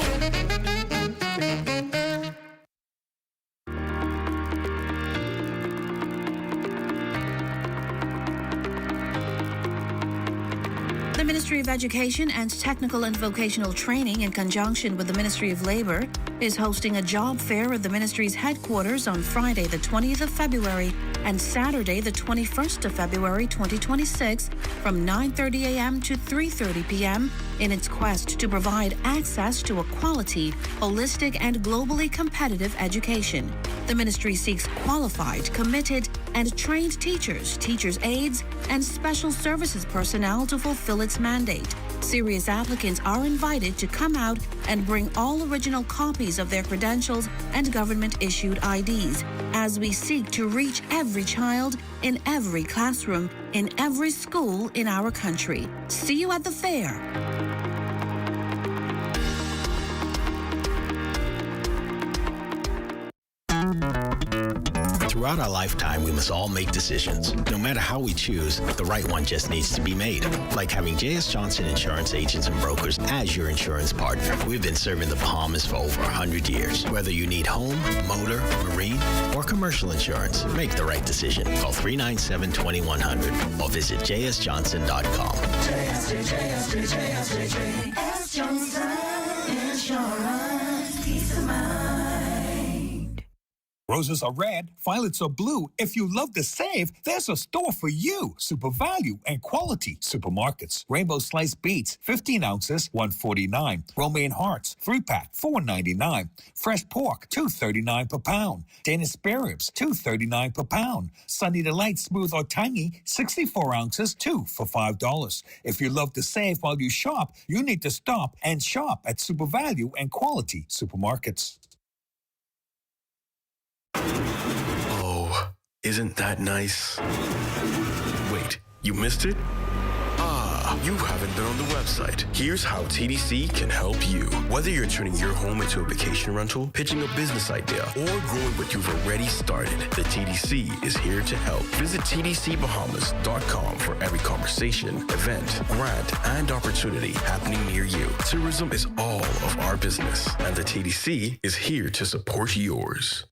The Ministry of Education and Technical and Vocational Training, in conjunction with the Ministry of Labor, is hosting a job fair at the ministry's headquarters on Friday, the 20th of February, and Saturday, the 21st of February, 2026, from 9:30 a.m. to 3:30 p.m. in its quest to provide access to a quality, holistic, and globally competitive education. The ministry seeks qualified, committed, and trained teachers, teachers' aides, and special services personnel to fulfill its mandate. Serious applicants are invited to come out and bring all original copies of their credentials and government-issued IDs as we seek to reach every child in every classroom, in every school in our country. See you at the fair. Throughout our lifetime, we must all make decisions. No matter how we choose, the right one just needs to be made. Like having J.S. Johnson Insurance Agents and Brokers as your insurance partner. We've been serving the Bahamas for over 100 years. Whether you need home, motor, marine, or commercial insurance, make the right decision. Call 397-2100 or visit jsjohnson.com. JS Johnson Insurance, peace of mind. Roses are red, violets are blue. If you love to save, there's a store for you. Super value and quality supermarkets. Rainbow sliced beets, 15 ounces, $1.49. Romaine hearts, 3-pack, $4.99. Fresh pork, $2.39 per pound. Danish spare ribs, $2.39 per pound. Sunny Delight smooth or tangy, 64 ounces, 2 for $5. If you love to save while you shop, you need to stop and shop at Super Value and Quality Supermarkets. Oh, isn't that nice? Wait, you missed it? Ah, you haven't been on the website. Here's how TDC can help you. Whether you're turning your home into a vacation rental, pitching a business idea, or growing what you've already started, the TDC is here to help. Visit tdcbahamas.com for every conversation, event, grant, and opportunity happening near you. Tourism is all of our business, and the TDC is here to support yours.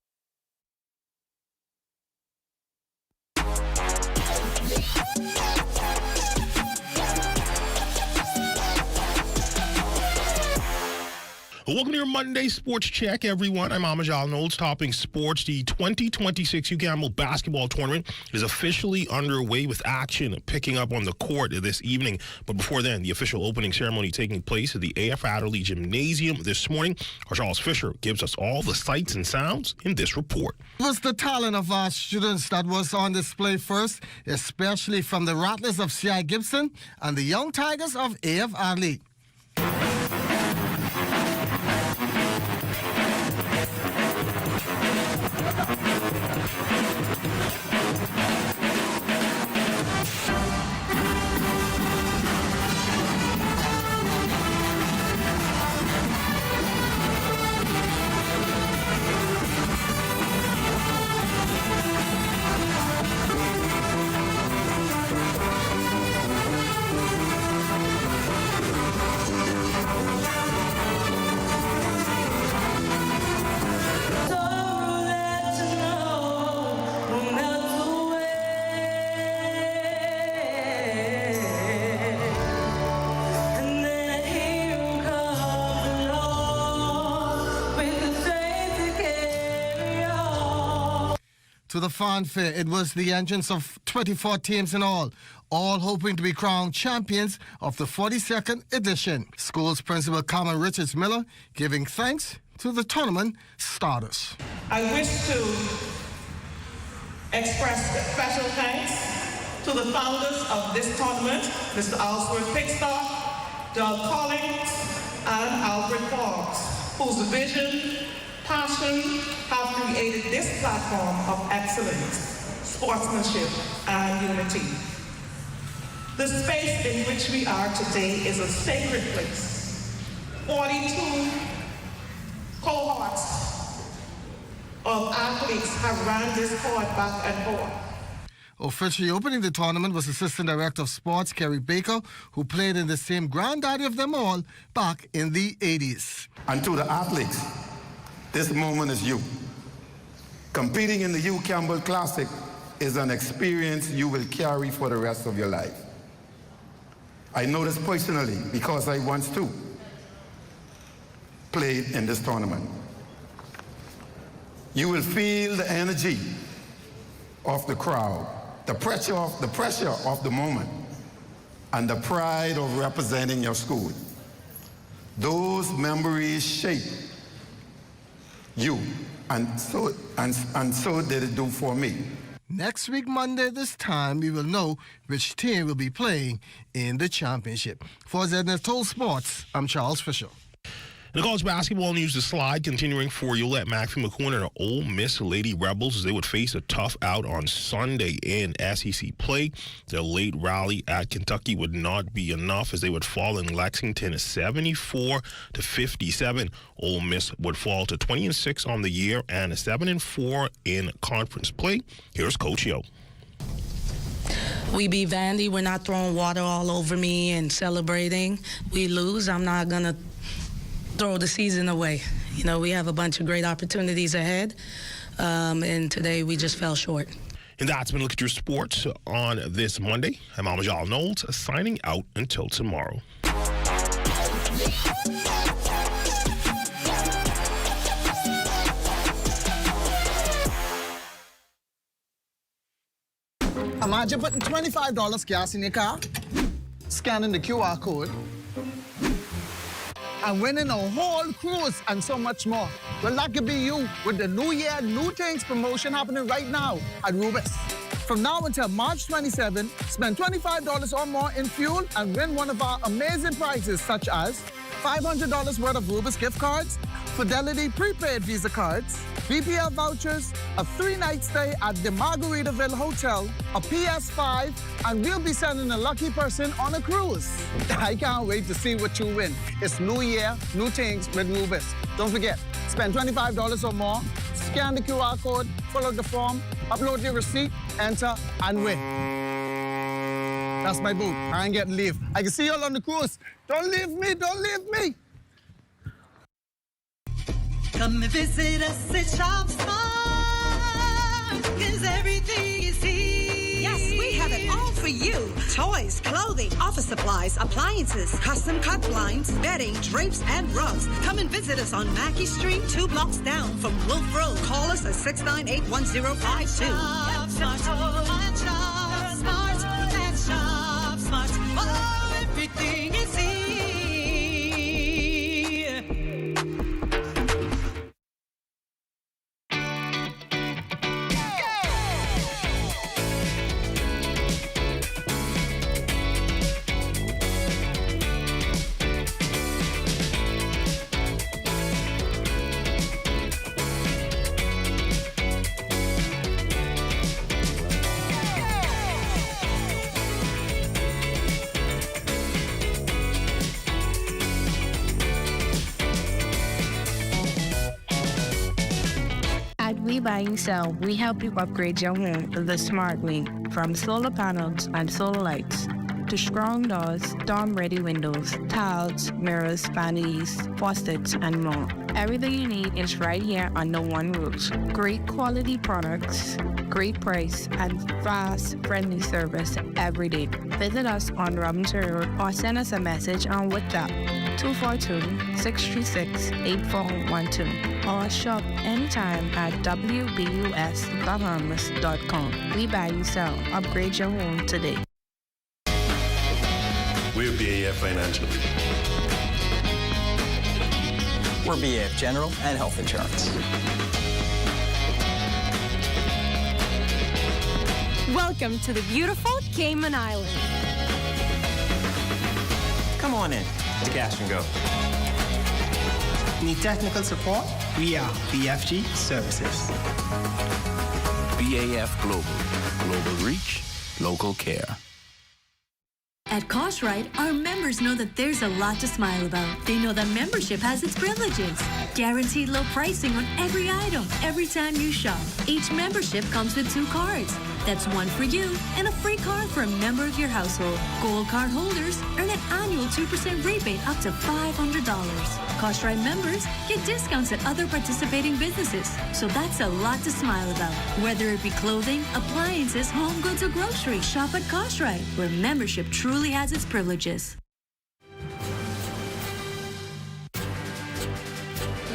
Welcome to your Monday Sports Check, everyone. I'm Amajal Knowles, topping sports. The 2026 UCAML basketball tournament is officially underway with action picking up on the court this evening. But before then, the official opening ceremony taking place at the AF Adderley Gymnasium this morning. Our Charles Fisher gives us all the sights and sounds in this report. It was the talent of our students that was on display first, especially from the Rattlers of C.I. Gibson and the Young Tigers of AF Adderley. To the fanfare, it was the entrance of 24 teams in all hoping to be crowned champions of the 42nd edition. School's principal Carmen Richards Miller giving thanks to the tournament starters. I wish to express special thanks to the founders of this tournament, Mr. Alsworth Pickstock, Doug Collins, and Alfred Forbes, whose vision, passion have created this platform of excellence, sportsmanship, and unity. The space in which we are today is a sacred place. 42 cohorts of athletes have ran this court back and forth. Officially opening the tournament was Assistant Director of Sports, Kerry Baker, who played in the same granddaddy of them all back in the 80s. And to the athletes, this moment is you. Competing in the U Campbell Classic is an experience you will carry for the rest of your life. I know this personally because I once too played in this tournament. You will feel the energy of the crowd, the pressure of the moment, and the pride of representing your school. Those memories shape you, and so did it do for me. Next week, Monday, this time, we will know which team will be playing in the championship. For ZNS Total Sports, I'm Charles Fisher. In the college basketball news, the slide continuing for Yolette Maxfield McCoon and her Ole Miss Lady Rebels as they would face a tough out on Sunday in SEC play. Their late rally at Kentucky would not be enough as they would fall in Lexington 74-57. Ole Miss would fall to 20-6 on the year and 7-4 in conference play. Here's Coach Yo. We beat Vandy. We're not throwing water all over me and celebrating. We lose. I'm not going to throw the season away. You know, we have a bunch of great opportunities ahead, and today we just fell short. And that's been a look at your sports on this Monday. I'm Amajal Knowles, signing out until tomorrow. Imagine putting $25 gas in your car, scanning the QR code, and winning a whole cruise and so much more. Well, that could be you with the New Year, New Things promotion happening right now at Rubis. From now until March 27, spend $25 or more in fuel and win one of our amazing prizes such as $500 worth of Rubis gift cards, Fidelity prepaid Visa cards, BPL vouchers, a 3-night stay at the Margaritaville Hotel, a PS5, and we'll be sending a lucky person on a cruise. I can't wait to see what you win. It's New Year, New Things with Rubis. Don't forget, spend $25 or more, scan the QR code, fill out the form, upload your receipt, enter, and win. That's my boo. I ain't getting leave. I can see you all on the cruise. Don't leave me, don't leave me. Come and visit us at Shop Smart, 'cause everything is here. Yes, we have it all for you. Toys, clothing, office supplies, appliances, custom cut blinds, bedding, drapes, and rugs. Come and visit us on Mackey Street, 2 blocks down from Wolf Road. Call us at 698-1052. Shop Smart, Shop Smart, that's Shop Smart. Oh, everything is here. We Buy and Sell, we help you upgrade your home the smart way. From solar panels and solar lights to strong doors, storm-ready windows, tiles, mirrors, vanities, faucets, and more. Everything you need is right here under one roof. Great quality products, great price, and fast, friendly service every day. Visit us on Robinson Road or send us a message on WhatsApp 242-636-8412 or shop anytime at wbusbahamas.com. We Buy You Sell. Upgrade your home today. We're BAF Financial. We're BAF General and Health Insurance. Welcome to the beautiful Cayman Islands. Come on in to Cash and Go. Need technical support? We are BFG Services. BAF Global. Global reach, local care. At Cartwright, our members know that there's a lot to smile about. They know that membership has its privileges. Guaranteed low pricing on every item, every time you shop. Each membership comes with 2 cards. That's one for you and a free card for a member of your household. Gold card holders earn an annual 2% rebate up to $500. Cartwright members get discounts at other participating businesses. So that's a lot to smile about. Whether it be clothing, appliances, home goods, or groceries, shop at Cartwright, where membership truly has its privileges.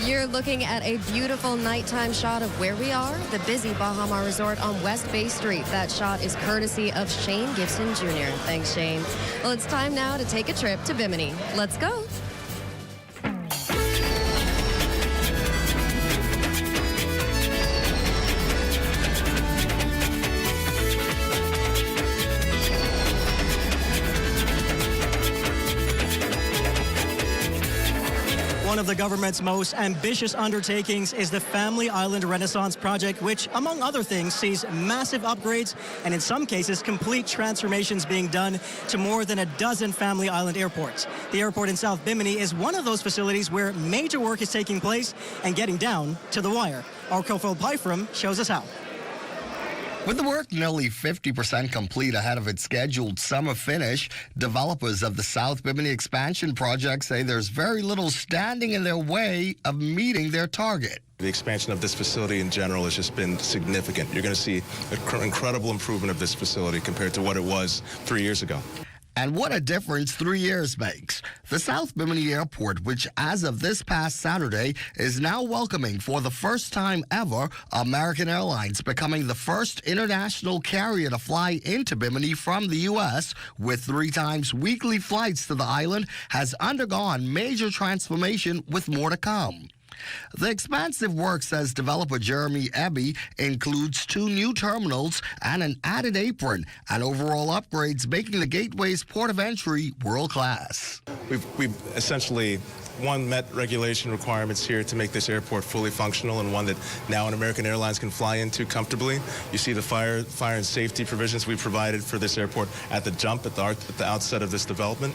You're looking at a beautiful nighttime shot of where we are, the busy Baha Mar Resort on West Bay Street. That shot is courtesy of Shane Gibson Jr. Thanks, Shane. Well, it's time now to take a trip to Biminy. Let's go. One of the government's most ambitious undertakings is the Family Island Renaissance Project, which, among other things, sees massive upgrades and, in some cases, complete transformations being done to more than a dozen Family Island airports. The airport in South Bimini is one of those facilities where major work is taking place and getting down to the wire. Our co-foil Pyfram shows us how. With the work nearly 50% complete ahead of its scheduled summer finish, developers of the South Bimini expansion project say there's very little standing in their way of meeting their target. The expansion of this facility in general has just been significant. You're going to see an incredible improvement of this facility compared to what it was 3 years ago. And what a difference 3 years makes. The South Bimini Airport, which as of this past Saturday is now welcoming for the first time ever American Airlines, becoming the first international carrier to fly into Bimini from the U.S. with 3 times weekly flights to the island, has undergone major transformation with more to come. The expansive work, says developer Jeremy Eby, includes 2 new terminals and an added apron, and overall upgrades making the gateway's port of entry world-class. We've essentially, met regulation requirements here to make this airport fully functional, and one that now an American Airlines can fly into comfortably. You see the fire and safety provisions we provided for this airport at the jump, at the outset of this development.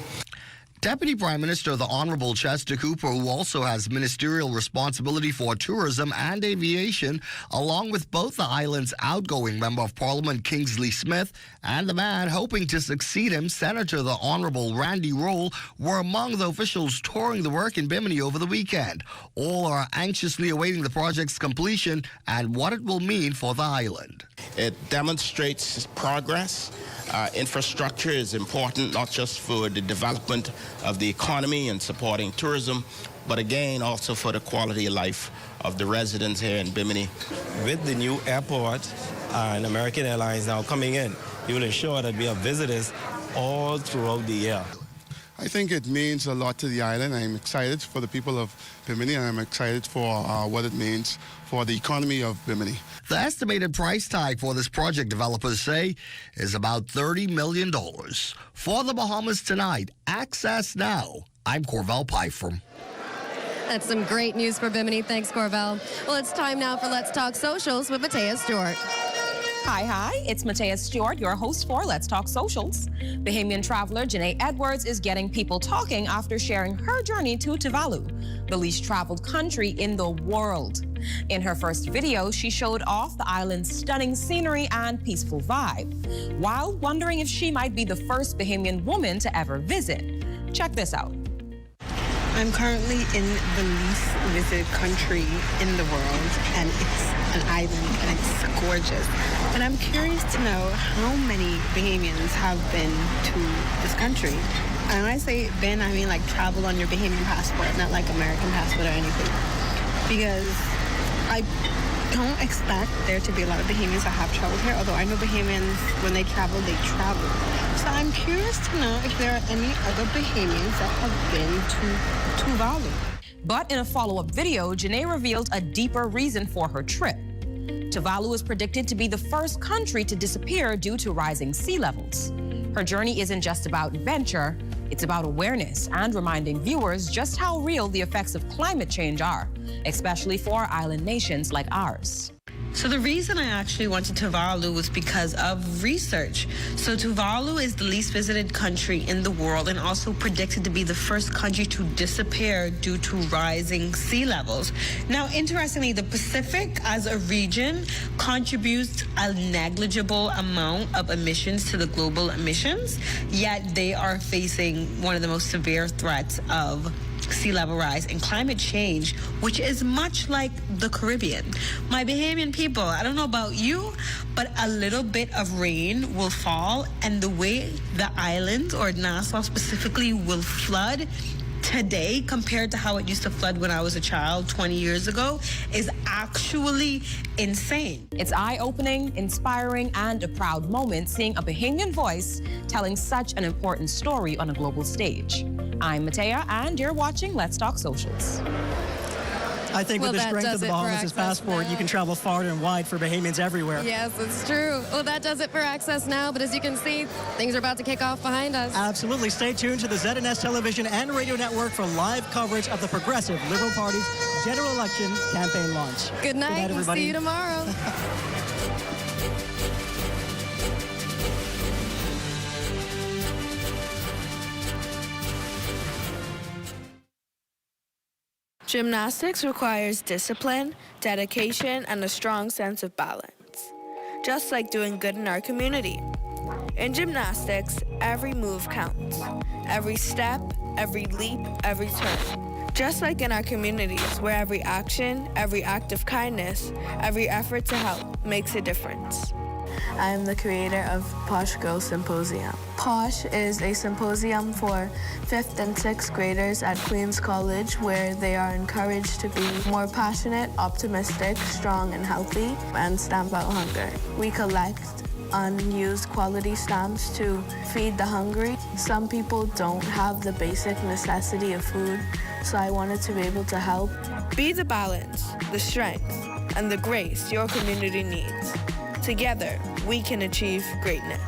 Deputy Prime Minister, the Honorable Chester Cooper, who also has ministerial responsibility for tourism and aviation, along with both the island's outgoing Member of Parliament Kingsley Smith and the man hoping to succeed him, Senator the Honorable Randy Roll, were among the officials touring the work in Bimini over the weekend. All are anxiously awaiting the project's completion and what it will mean for the island. It demonstrates progress. Infrastructure is important, not just for the development of the economy and supporting tourism, but again, also for the quality of life of the residents here in Bimini. With the new airport and American Airlines now coming in, you will ensure that we have visitors all throughout the year. I think it means a lot to the island. I'm excited for the people of Bimini, and I'm excited for what it means for the economy of Bimini. The estimated price tag for this project, developers say, is about $30 million. For the Bahamas Tonight, access now. I'm Corvell Pyfram. That's some great news for Bimini. Thanks, Corvell. Well, it's time now for Let's Talk Socials with Matea Stewart. Hi, it's Matea Stewart, your host for Let's Talk Socials. Bahamian traveler Janae Edwards is getting people talking after sharing her journey to Tuvalu, the least traveled country in the world. In her first video, she showed off the island's stunning scenery and peaceful vibe, while wondering if she might be the first Bahamian woman to ever visit. Check this out. I'm currently in the least visited country in the world, and it's an island, and it's gorgeous. And I'm curious to know how many Bahamians have been to this country. And when I say been, I mean like travel on your Bahamian passport, not like American passport or anything. Because I don't expect there to be a lot of Bahamians that have traveled here, although I know Bahamians, when they travel, they travel. So I'm curious to know if there are any other Bahamians that have been to Tuvalu. But in a follow-up video, Janae revealed a deeper reason for her trip. Tuvalu is predicted to be the first country to disappear due to rising sea levels. Her journey isn't just about adventure, it's about awareness and reminding viewers just how real the effects of climate change are, especially for island nations like ours. So the reason I actually went to Tuvalu was because of research. So Tuvalu is the least visited country in the world and also predicted to be the first country to disappear due to rising sea levels. Now, interestingly, the Pacific as a region contributes a negligible amount of emissions to the global emissions, yet they are facing one of the most severe threats of sea level rise and climate change, which is much like the Caribbean. My Bahamian people, I don't know about you, but a little bit of rain will fall, and the way the islands, or Nassau specifically, will flood today compared to how it used to flood when I was a child 20 years ago is actually insane. It's eye-opening, inspiring, and a proud moment seeing a Bahamian voice telling such an important story on a global stage. I'm Matea, and you're watching Let's Talk Socials. I think with the strength of the Bahamas' passport, you can travel far and wide for Bahamians everywhere. Yes, it's true. Well, that does it for Access Now, but as you can see, things are about to kick off behind us. Absolutely. Stay tuned to the ZNS television and radio network for live coverage of the Progressive Liberal Party's general election campaign launch. Good night, everybody. See you tomorrow. Gymnastics requires discipline, dedication, and a strong sense of balance, just like doing good in our community. In gymnastics, every move counts. Every step, every leap, every turn. Just like in our communities, where every action, every act of kindness, every effort to help makes a difference. I am the creator of Posh Girl Symposium. Posh is a symposium for 5th and 6th graders at Queens College where they are encouraged to be more passionate, optimistic, strong, and healthy, and stamp out hunger. We collect unused quality stamps to feed the hungry. Some people don't have the basic necessity of food, so I wanted to be able to help. Be the balance, the strength, and the grace your community needs. Together, we can achieve greatness.